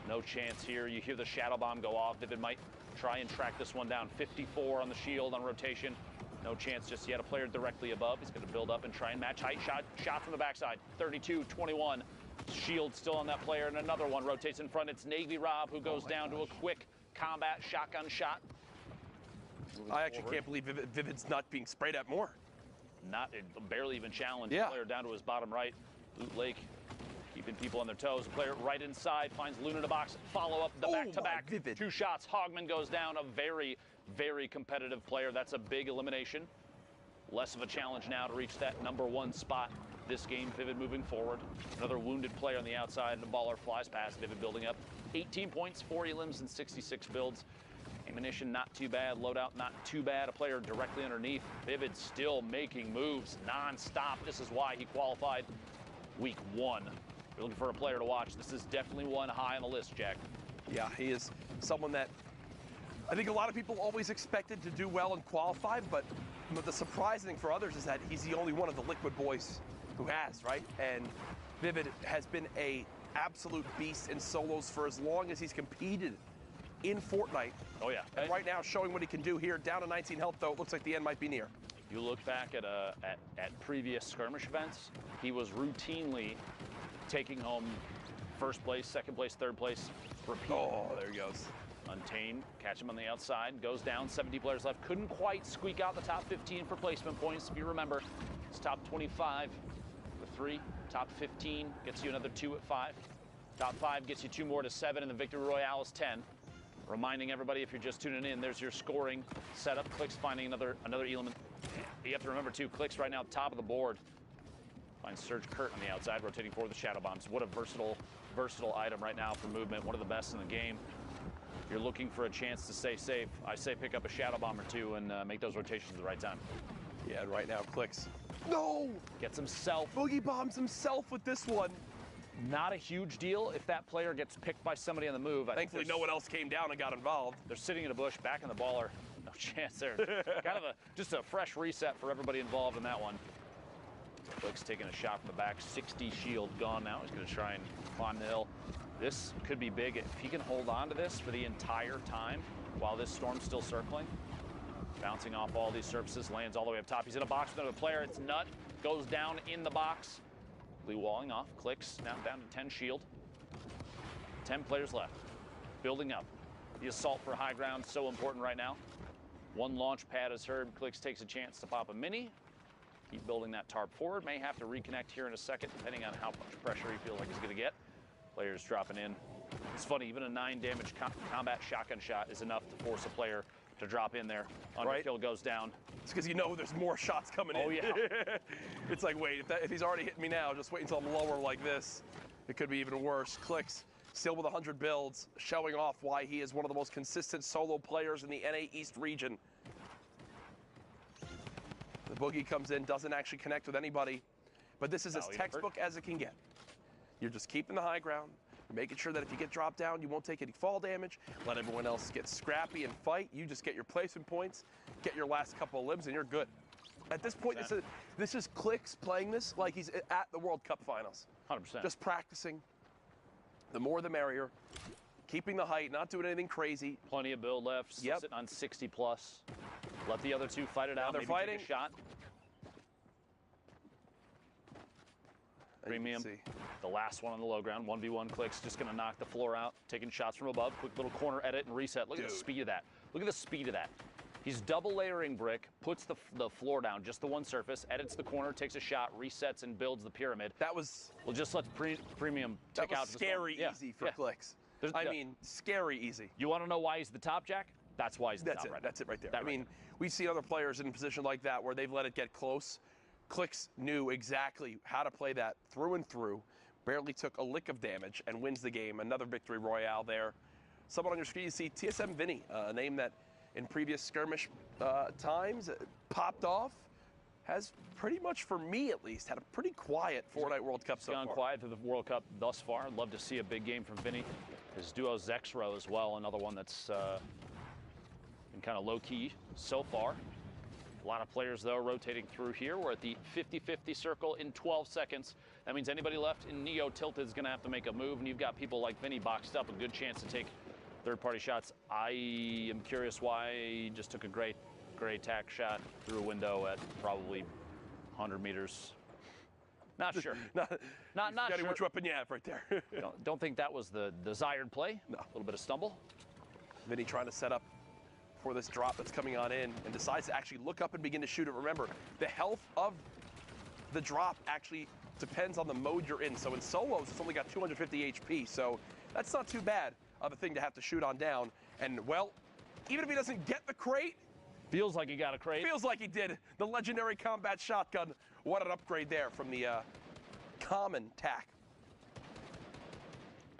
No chance here. You hear the shadow bomb go off. Vivid might try and track this one down. 54 on the shield on rotation. No chance just yet. A player directly above. He's going to build up and try and match height. Shot from the backside. 32-21. Shield still on that player, and another one rotates in front. It's Navy Rob who goes down to a quick combat shotgun shot. I actually can't believe Vivid's not being sprayed at more. Barely even challenged. Yeah. Player down to his bottom right. Loot Lake keeping people on their toes. Player right inside finds Loon in the box. Follow up the back-to-back. Vivid. 2 shots. Hogman goes down. A very, very competitive player. That's a big elimination. Less of a challenge now to reach that #1 spot this game. Vivid moving forward. Another wounded player on the outside, and the baller flies past. Vivid building up 18 points, 4 elims, and 66 builds. Ammunition not too bad. Loadout not too bad. A player directly underneath. Vivid still making moves non-stop. This is why he qualified week 1. If you're looking for a player to watch, this is definitely one high on the list, Jack. Yeah, he is someone that I think a lot of people always expected to do well and qualify, but the surprising thing for others is that he's the only one of the Liquid boys who has, right? And Vivid has been a absolute beast in solos for as long as he's competed in Fortnite. Oh, yeah. And right now showing what he can do here. Down to 19 health, though. It looks like the end might be near. You look back at previous skirmish events, he was routinely taking home first place, second place, third place. Repeat. Oh, there he goes. Untamed, catch him on the outside, goes down, 70 players left. Couldn't quite squeak out the top 15 for placement points. If you remember, it's top 25 with 3, top 15 gets you another 2 at 5. Top 5 gets you 2 more to 7, and the Victory Royale is 10. Reminding everybody, if you're just tuning in, there's your scoring setup. Clicks finding another element. You have to remember, too, Clicks right now top of the board. Finds Surge Kurt on the outside, rotating forward with the Shadow Bombs. What a versatile item right now for movement. One of the best in the game. If you're looking for a chance to stay safe, I say pick up a Shadow Bomb or 2 and make those rotations at the right time. Yeah, and right now, Clicks. No! Gets himself. Boogie bombs himself with this one. Not a huge deal if that player gets picked by somebody on the move. Thankfully, no one else came down and got involved. They're sitting in a bush, back in the baller. No chance there. Kind of just a fresh reset for everybody involved in that one. Clicks taking a shot from the back. 60 shield gone now. He's going to try and climb the hill. This could be big if he can hold on to this for the entire time while this storm's still circling. Bouncing off all these surfaces, lands all the way up top. He's in a box with another player. It's Nut. Goes down in the box. Blue walling off. Clicks now down to 10 shield. 10 players left. Building up. The assault for high ground, so important right now. 1 launch pad is heard. Clicks takes a chance to pop a mini. Keep building that tarp forward. May have to reconnect here in a second, depending on how much pressure he feels like he's going to get. Players dropping in. It's funny, even a 9 damage combat shotgun shot is enough to force a player to drop in there. Underkill goes down. It's because you know there's more shots coming in. Oh, yeah. It's like, wait, if he's already hitting me now, just wait until I'm lower like this. It could be even worse. Clicks still with 100 builds, showing off why he is one of the most consistent solo players in the NA East region. The Boogie comes in, doesn't actually connect with anybody, but this is as textbook as it can get. You're just keeping the high ground. You're making sure that if you get dropped down, you won't take any fall damage. Let everyone else get scrappy and fight. You just get your placement points, get your last couple of limbs, and you're good. At this point, this is Clicks playing this like he's at the World Cup Finals. 100%. Just practicing. The more the merrier. Keeping the height, not doing anything crazy. Plenty of build left. Sitting on 60 plus. Let the other 2 fight it out. They're maybe fighting. Take a shot. Premium. The last one on the low ground. 1v1 Clicks. Just going to knock the floor out. Taking shots from above. Quick little corner edit and reset. Look at the speed of that. Look at the speed of that. He's double layering brick, puts the floor down, just the one surface, edits the corner, takes a shot, resets, and builds the pyramid. That was... Well, just let Premium tick out. That was scary easy for Clicks. I mean, scary easy. You want to know why he's the top, Jack? That's why he's the top right now. That's it right there. I mean, we've seen other players in a position like that where they've let it get close. Clicks knew exactly how to play that through and through. Barely took a lick of damage and wins the game. Another Victory Royale there. Someone on your screen, you see TSM Vinny, a name that in previous skirmish times popped off. has pretty much, for me at least, had a pretty quiet Fortnite World Cup so far. Gone quiet through the World Cup thus far. Love to see a big game from Vinny. His duo Zexro as well, another one that's been kind of low-key so far. A lot of players, though, rotating through here. We're at the 50-50 circle in 12 seconds. That means anybody left in Neo Tilted is going to have to make a move, and you've got people like Vinny boxed up, a good chance to take third-party shots. I am curious why he just took a great tack shot through a window at probably 100 meters. Not sure. not Forgetting sure. which weapon you have right there. don't think that was the desired play. No. A little bit of stumble. Vinny trying to set up for this drop that's coming on in and decides to actually look up and begin to shoot it. Remember, the health of the drop actually depends on the mode you're in. So in solos, it's only got 250 HP. So that's not too bad of a thing to have to shoot on down. And, well, even if he doesn't get the crate, feels like he got a crate. Feels like he did. The legendary combat shotgun. What an upgrade there from the common tack.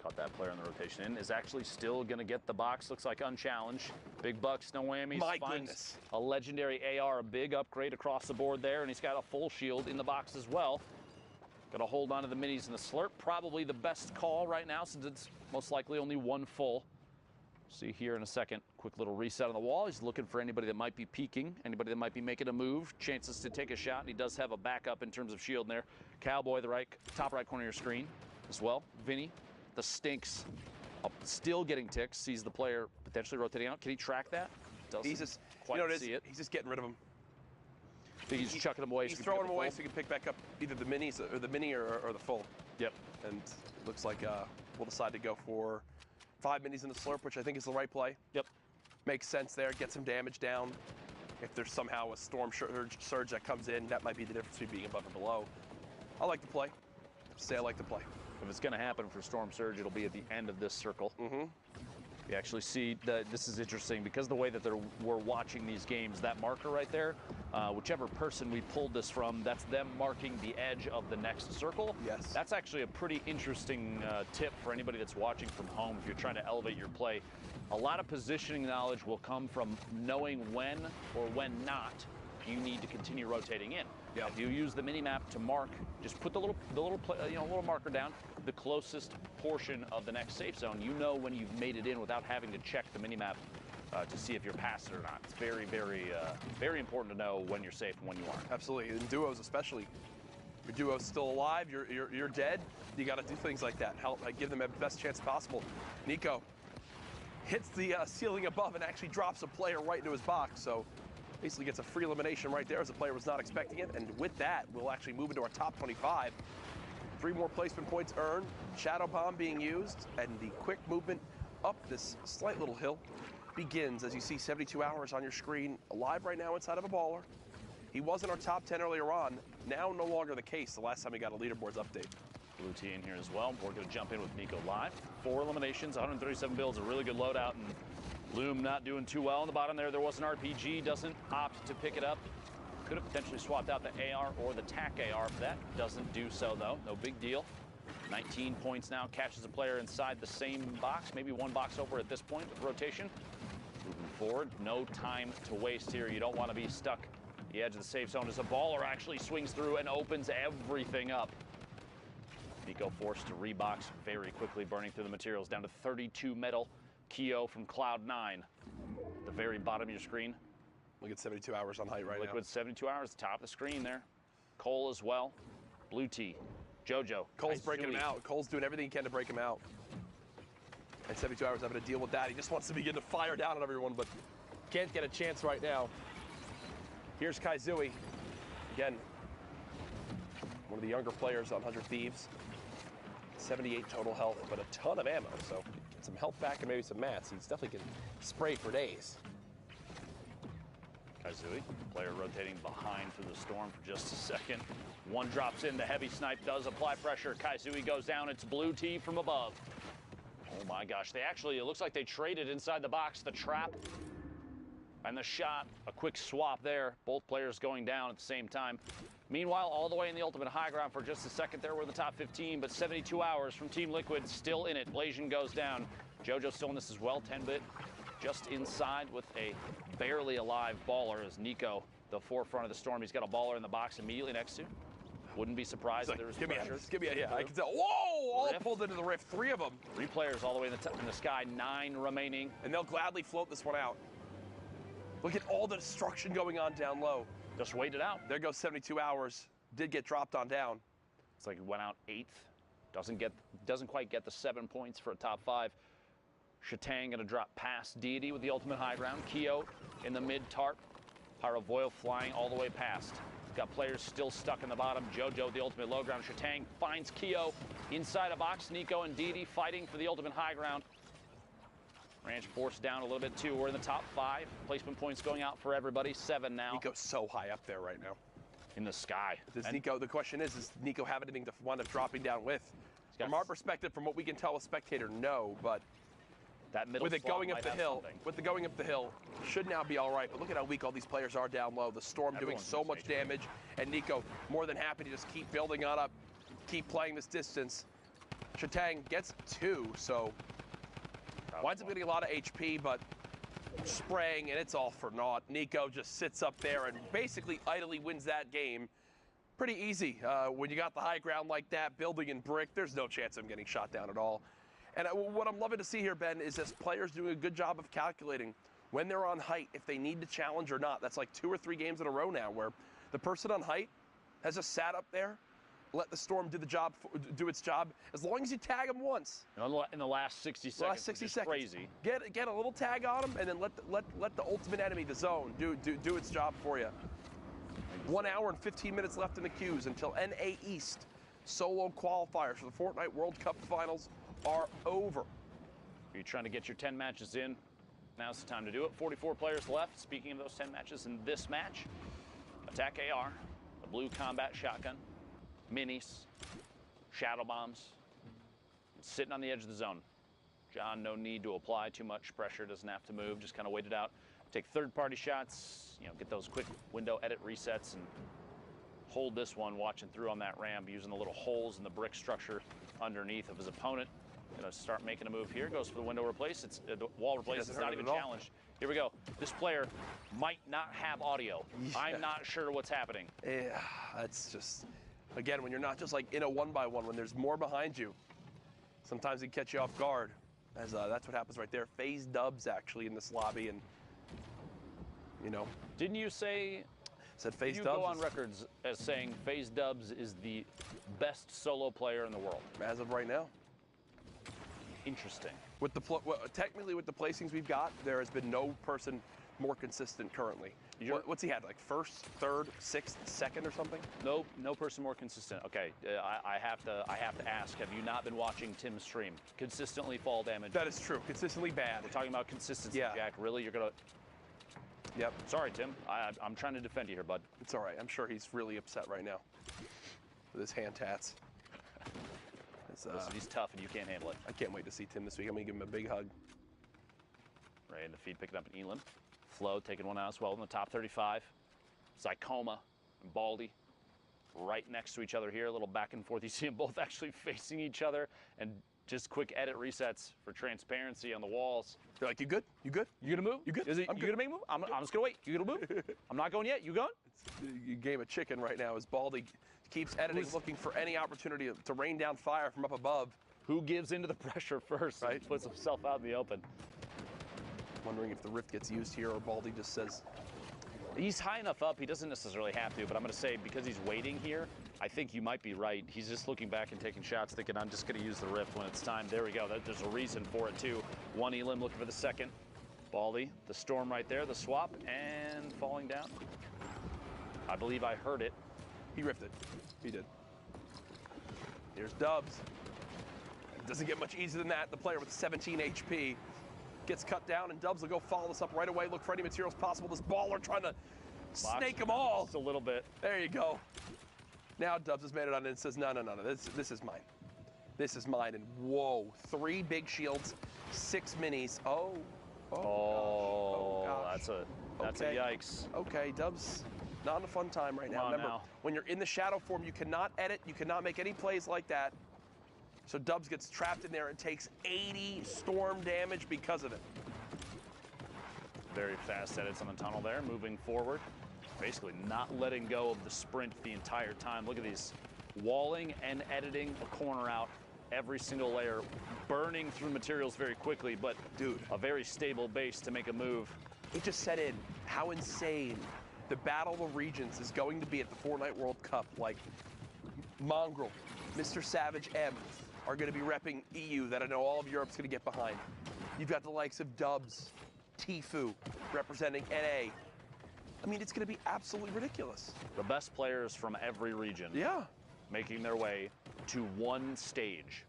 Caught that player in the rotation in. Is actually still going to get the box. Looks like unchallenged. Big bucks, no whammies. My Finds goodness. A legendary AR, a big upgrade across the board there, and he's got a full shield in the box as well. Got to hold on to the minis and the slurp. Probably the best call right now since it's most likely only one full. See here in a second, quick little reset on the wall. He's looking for anybody that might be peeking, anybody that might be making a move, chances to take a shot, and he does have a backup in terms of shield in there. Cowboy, the top right corner of your screen as well. Vinny, the stinks, still getting ticks, sees the player potentially rotating out. Can he track that? Doesn't he's just, quite see it. He's just getting rid of him. I think he's chucking them away. He's throwing them away so he can pick back up either the minis or the mini or the full. Yep. And looks like we'll decide to go for 5 minis in the slurp, which I think is the right play. Yep. Makes sense there. Get some damage down. If there's somehow a storm surge that comes in, that might be the difference between being above or below. I like the play. Say I like the play. If it's going to happen for Storm Surge, it'll be at the end of this circle. Mm-hmm. You actually see that this is interesting because the way that we're watching these games, that marker right there, whichever person we pulled this from, that's them marking the edge of the next circle. Yes. That's actually a pretty interesting tip for anybody that's watching from home if you're trying to elevate your play. A lot of positioning knowledge will come from knowing when or when not you need to continue rotating in. Yeah. If you use the mini map to mark, just put the little marker down, the closest portion of the next safe zone. You know when you've made it in without having to check the mini map to see if you're past it or not. It's very, very, very important to know when you're safe and when you aren't. Absolutely, in duos especially. Your duo's still alive, you're dead. You got to do things like that. Help give them the best chance possible. Nico hits the ceiling above and actually drops a player right into his box. So basically gets a free elimination right there as the player was not expecting it. And with that, we'll actually move into our top 25. 3 more placement points earned. Shadow Bomb being used, and the quick movement up this slight little hill begins as you see 72 hours on your screen, alive right now inside of a baller. He was in our top 10 earlier on, now no longer the case the last time we got a leaderboards update. Blue T in here as well. We're going to jump in with Nico live. 4 eliminations, 137 builds, a really good loadout, and Loom not doing too well on the bottom there. There was an RPG, doesn't opt to pick it up. Could have potentially swapped out the AR or the TAC AR for that. Doesn't do so though, no big deal. 19 points now, catches a player inside the same box, maybe one box over at this point with rotation. Moving forward, no time to waste here. You don't want to be stuck at the edge of the safe zone as a baller actually swings through and opens everything up. Nico forced to rebox very quickly, burning through the materials down to 32 metal. Keo from Cloud9, the very bottom of your screen. Look at 72 hours on height right now. Liquid 72 hours, top of the screen there. Cole as well. Blue T, Jojo. Cole's breaking him out. Cole's doing everything he can to break him out. And 72 hours having to deal with that. He just wants to begin to fire down on everyone, but can't get a chance right now. Here's Kaizui. Again, one of the younger players on 100 Thieves. 78 total health, but a ton of ammo, so get some health back and maybe some mats. He's definitely can spray for days. Kaizui, player rotating behind through the storm for just a second. One drops in, the heavy snipe does apply pressure. Kaizui goes down, it's Blue T from above. Oh my gosh, it looks like they traded inside the box, the trap and the shot. A quick swap there, both players going down at the same time. Meanwhile, all the way in the ultimate high ground for just a second there, we're in the top 15, but 72 hours from Team Liquid still in it. Blasian goes down. Jojo still in this as well, 10-bit just inside with a barely alive baller as Nico the forefront of the Storm. He's got a baller in the box immediately next to. Wouldn't be surprised if there was pressure. Yeah, I can tell. Whoa! All pulled into the rift. 3 of them. 3 players all the way in the sky. 9 remaining. And they'll gladly float this one out. Look at all the destruction going on down low. Just wait it out. There goes 72 hours. Did get dropped on down. It's like it went out 8th. Doesn't quite get the 7 points for a top 5. Shatang gonna drop past Deity with the ultimate high ground. Keo in the mid tarp. Pyrovoil flying all the way past. Got players still stuck in the bottom. Jojo, the ultimate low ground. Shatang finds Keo inside a box. Nico and Deity fighting for the ultimate high ground. Ranch forced down a little bit too. We're in the top 5. Placement points going out for everybody. 7 now. Nico's so high up there right now. In the sky. Does Nico, the question is, does Nico have anything to wind up dropping down with? From our perspective, from what we can tell with Spectator, no, but that middle with it going up the hill, should now be all right. But look at how weak all these players are down low. The Storm doing so much damage, and Nico more than happy to just keep building on up, keep playing this distance. Shatang gets 2, so winds up getting a lot of HP, but spraying, and it's all for naught. Nico just sits up there and basically idly wins that game. Pretty easy. When you got the high ground like that, building in brick, there's no chance of him getting shot down at all. And what I'm loving to see here, Ben, is this players doing a good job of calculating when they're on height, if they need to challenge or not. That's like 2 or 3 games in a row now where the person on height has just sat up there, let the Storm do its job, as long as you tag them once. In the last 60 seconds, which is crazy. Get a little tag on them, and then let the ultimate enemy, the zone, do its job for you. 1 hour and 15 minutes left in the queues until NA East solo qualifiers for the Fortnite World Cup Finals are over. Are you trying to get your 10 matches in? Now's the time to do it. 44 players left. Speaking of those 10 matches in this match, Attack AR, the blue combat shotgun, minis, shadow bombs, sitting on the edge of the zone. John, no need to apply too much pressure, doesn't have to move, just kind of wait it out. Take third-party shots, get those quick window edit resets and hold this one watching through on that ramp using the little holes in the brick structure underneath of his opponent. Gonna start making a move here. Goes for the window replace. It's the wall replace. It's not even challenged. Here we go. This player might not have audio. Yeah. I'm not sure what's happening. Yeah, that's just, again, when you're not just like in a 1-by-1, when there's more behind you, sometimes it can catch you off guard. As that's what happens right there. FaZe Dubs actually in this lobby, and Didn't you say? Said FaZe you Dubs. Go on records as saying FaZe Dubs is the best solo player in the world as of right now. Interesting. With technically with the placings we've got, there has been no person more consistent currently. What's he had, like 1st, 3rd, 6th, 2nd, or something? No person more consistent. Okay, I have to ask. Have you not been watching Tim's stream? Consistently fall damage. That is true. Consistently bad. We're talking about consistency, yeah. Jack. Really, you're gonna? Yep. Sorry, Tim. I'm trying to defend you here, bud. It's all right. I'm sure he's really upset right now with his hand tats. Listen, he's tough, and you can't handle it. I can't wait to see Tim this week. I'm going to give him a big hug. Right in the feed, picking up an Elam. Flo taking one out as well in the top 35. Zycoma and Baldy right next to each other here. A little back and forth. You see them both actually facing each other, and just quick edit resets for transparency on the walls. They're like, you good? You good? You gonna move? You good? You gonna make a move? I'm just gonna wait. You gonna move? I'm not going yet. You going? It's a game of chicken right now as Baldy keeps editing, looking for any opportunity to rain down fire from up above. Who gives into the pressure first, right? And puts himself out in the open. Wondering if the rift gets used here or Baldy just says. He's high enough up, he doesn't necessarily have to, but I'm going to say because he's waiting here, I think you might be right. He's just looking back and taking shots, thinking, I'm just going to use the rift when it's time. There we go. There's a reason for it, too. One Elim looking for the second. Baldy, the storm right there, the swap, and falling down. I believe I heard it. He rifted. He did. Here's Dubs. It doesn't get much easier than that. The player with 17 HP gets cut down, and Dubs will go follow this up right away. Look for any materials possible. This baller trying to snake them all. Just a little bit. There you go. Now Dubs has made it on and says, no, this is mine. This is mine. And whoa, 3 big shields, 6 minis. Oh gosh. That's a yikes. Okay, Dubs, not in a fun time right now. Remember, when you're in the shadow form, you cannot edit, you cannot make any plays like that. So Dubs gets trapped in there and takes 80 storm damage because of it. Very fast edits on the tunnel there, moving forward. basically not letting go of the sprint the entire time. Look at these, walling and editing a corner out every single layer, burning through materials very quickly, but dude, a very stable base to make a move. It just set in how insane the Battle of Regions is going to be at the Fortnite World Cup. Like, Mongrel, Mr. Savage M are going to be repping EU that I know all of Europe's going to get behind. You've got the likes of Dubs, Tfue representing NA. I mean, it's going to be absolutely ridiculous. The best players from every region. Yeah. Making their way to one stage.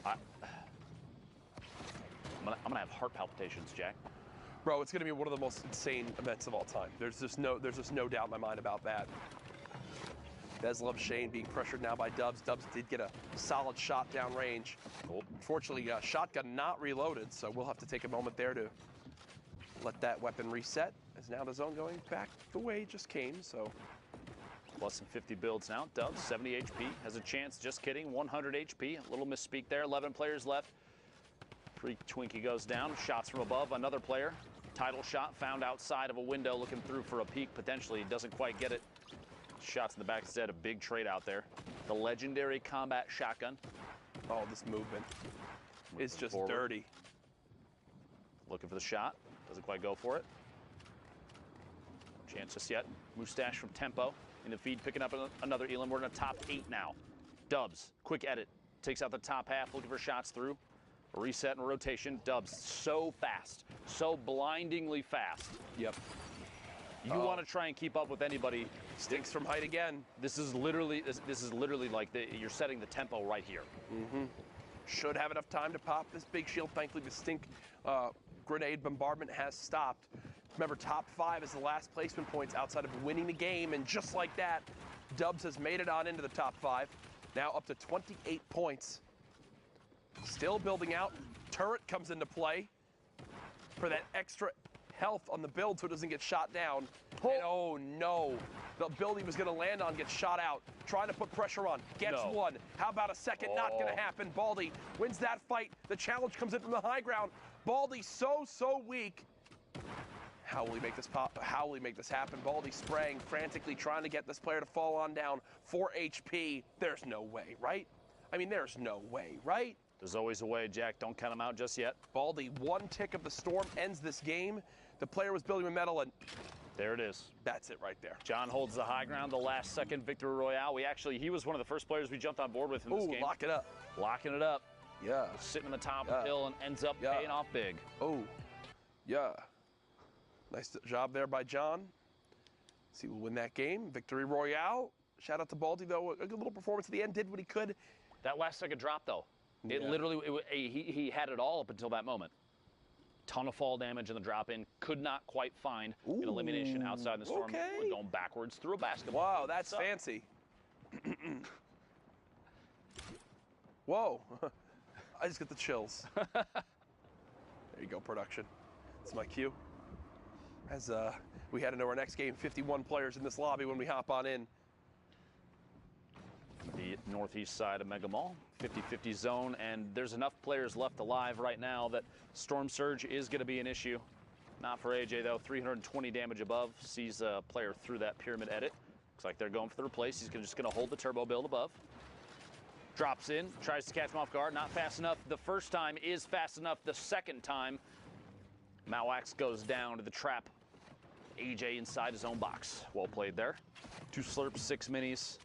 I'm gonna have heart palpitations, Jack. Bro, it's going to be one of the most insane events of all time. There's just no doubt in my mind about that. Bezlov Shane being pressured now by Dubs. Dubs did get a solid shot down range. Unfortunately, shotgun not reloaded, so we'll have to take a moment there to let that weapon reset. As now the zone going back the way it just came, so. Plus than 50 builds now. Dubs, 70 HP, has a chance, just kidding, 100 HP. A little misspeak there, 11 players left. Freak Twinkie goes down, shots from above, another player. Title shot found outside of a window, looking through for a peek, potentially, doesn't quite get it. Shots in the back instead, a big trade out there. The legendary combat shotgun. Oh, this movement is just forward. dirty. Looking for the shot, doesn't quite go for it. Chance just yet. Mustache from Tempo in the feed, picking up another Elam. We're in a top 8 now. Dubs, quick edit, takes out the top half, looking for shots through. A reset and a rotation. Dubs so fast, so blindingly fast. Yep. You want to try and keep up with anybody. Stinks from height again. This is literally like you're setting the tempo right here. Mm-hmm. Should have enough time to pop this big shield. Thankfully, the stink grenade bombardment has stopped. Remember, top 5 is the last placement points outside of winning the game, and just like that, Dubs has made it on into the top 5. Now up to 28 points. Still building out. Turret comes into play for that extra health on the build so it doesn't get shot down. And oh no, the build he was going to land on gets shot out. Trying to put pressure on, gets one. How about a second? Not going to happen. Baldy wins that fight. The challenge comes in from the high ground. Baldy so weak. How will he make this pop? How will he make this happen? Baldy spraying frantically, trying to get this player to fall on down. 4 HP. There's no way, right? I mean, there's no way, right? There's always a way, Jack. Don't count him out just yet. Baldy, one tick of the storm ends this game. The player was building a medal, and there it is. That's it right there. John holds the high ground, the last second victory royale. He was one of the first players we jumped on board with in this game. Lock it up. Locking it up. Yeah. Sitting in the top of the hill and ends up paying off big. Oh, yeah. Nice job there by John. See, we'll win that game. Victory royale. Shout out to Baldy, though. A good little performance at the end. Did what he could. That last second drop, though. It literally, he had it all up until that moment. Ton of fall damage in the drop in. Could not quite find an elimination outside the storm. Okay. Going backwards through a basketball. Wow, that's fancy. Whoa. I just get the chills. There you go, production. That's my cue. As we head into our next game, 51 players in this lobby when we hop on in. The northeast side of Mega Mall, 50-50 zone, and there's enough players left alive right now that Storm Surge is going to be an issue. Not for AJ, though. 320 damage above. Sees a player through that pyramid edit. Looks like they're going for the replace. He's just going to hold the turbo build above. Drops in, tries to catch him off guard. Not fast enough. The first time is fast enough. The second time, Mawax goes down to the trap. AJ inside his own box. Well played there. 2 slurps, 6 minis.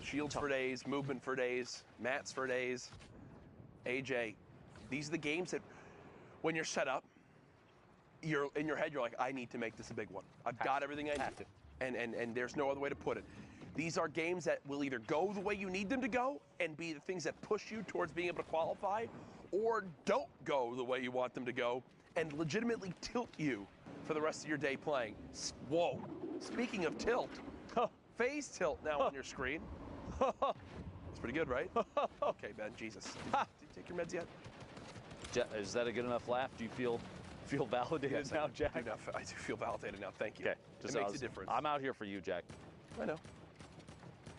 Shields for days, movement for days, mats for days. AJ, these are the games that when you're set up, you're in your head, you're like, I need to make this a big one. I've got everything I need. And there's no other way to put it. These are games that will either go the way you need them to go and be the things that push you towards being able to qualify, or don't go the way you want them to go and legitimately tilt you for the rest of your day playing. Whoa. Speaking of tilt, phase tilt now on your screen. It's pretty good, right? Okay, Ben, Jesus. Did you take your meds yet? Is that a good enough laugh? Do you feel validated Yes, now, Jack? I do feel validated now. Thank you. Okay. It makes a difference. I'm out here for you, Jack. I know.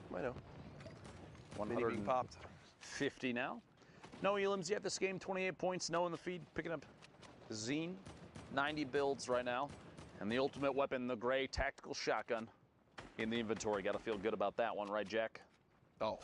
100 being popped. 50 now. No Elims yet this game. 28 points. No in the feed. Picking up Zine. 90 builds right now. And the ultimate weapon, the gray tactical shotgun in the inventory. Got to feel good about that one, right, Jack? Oh,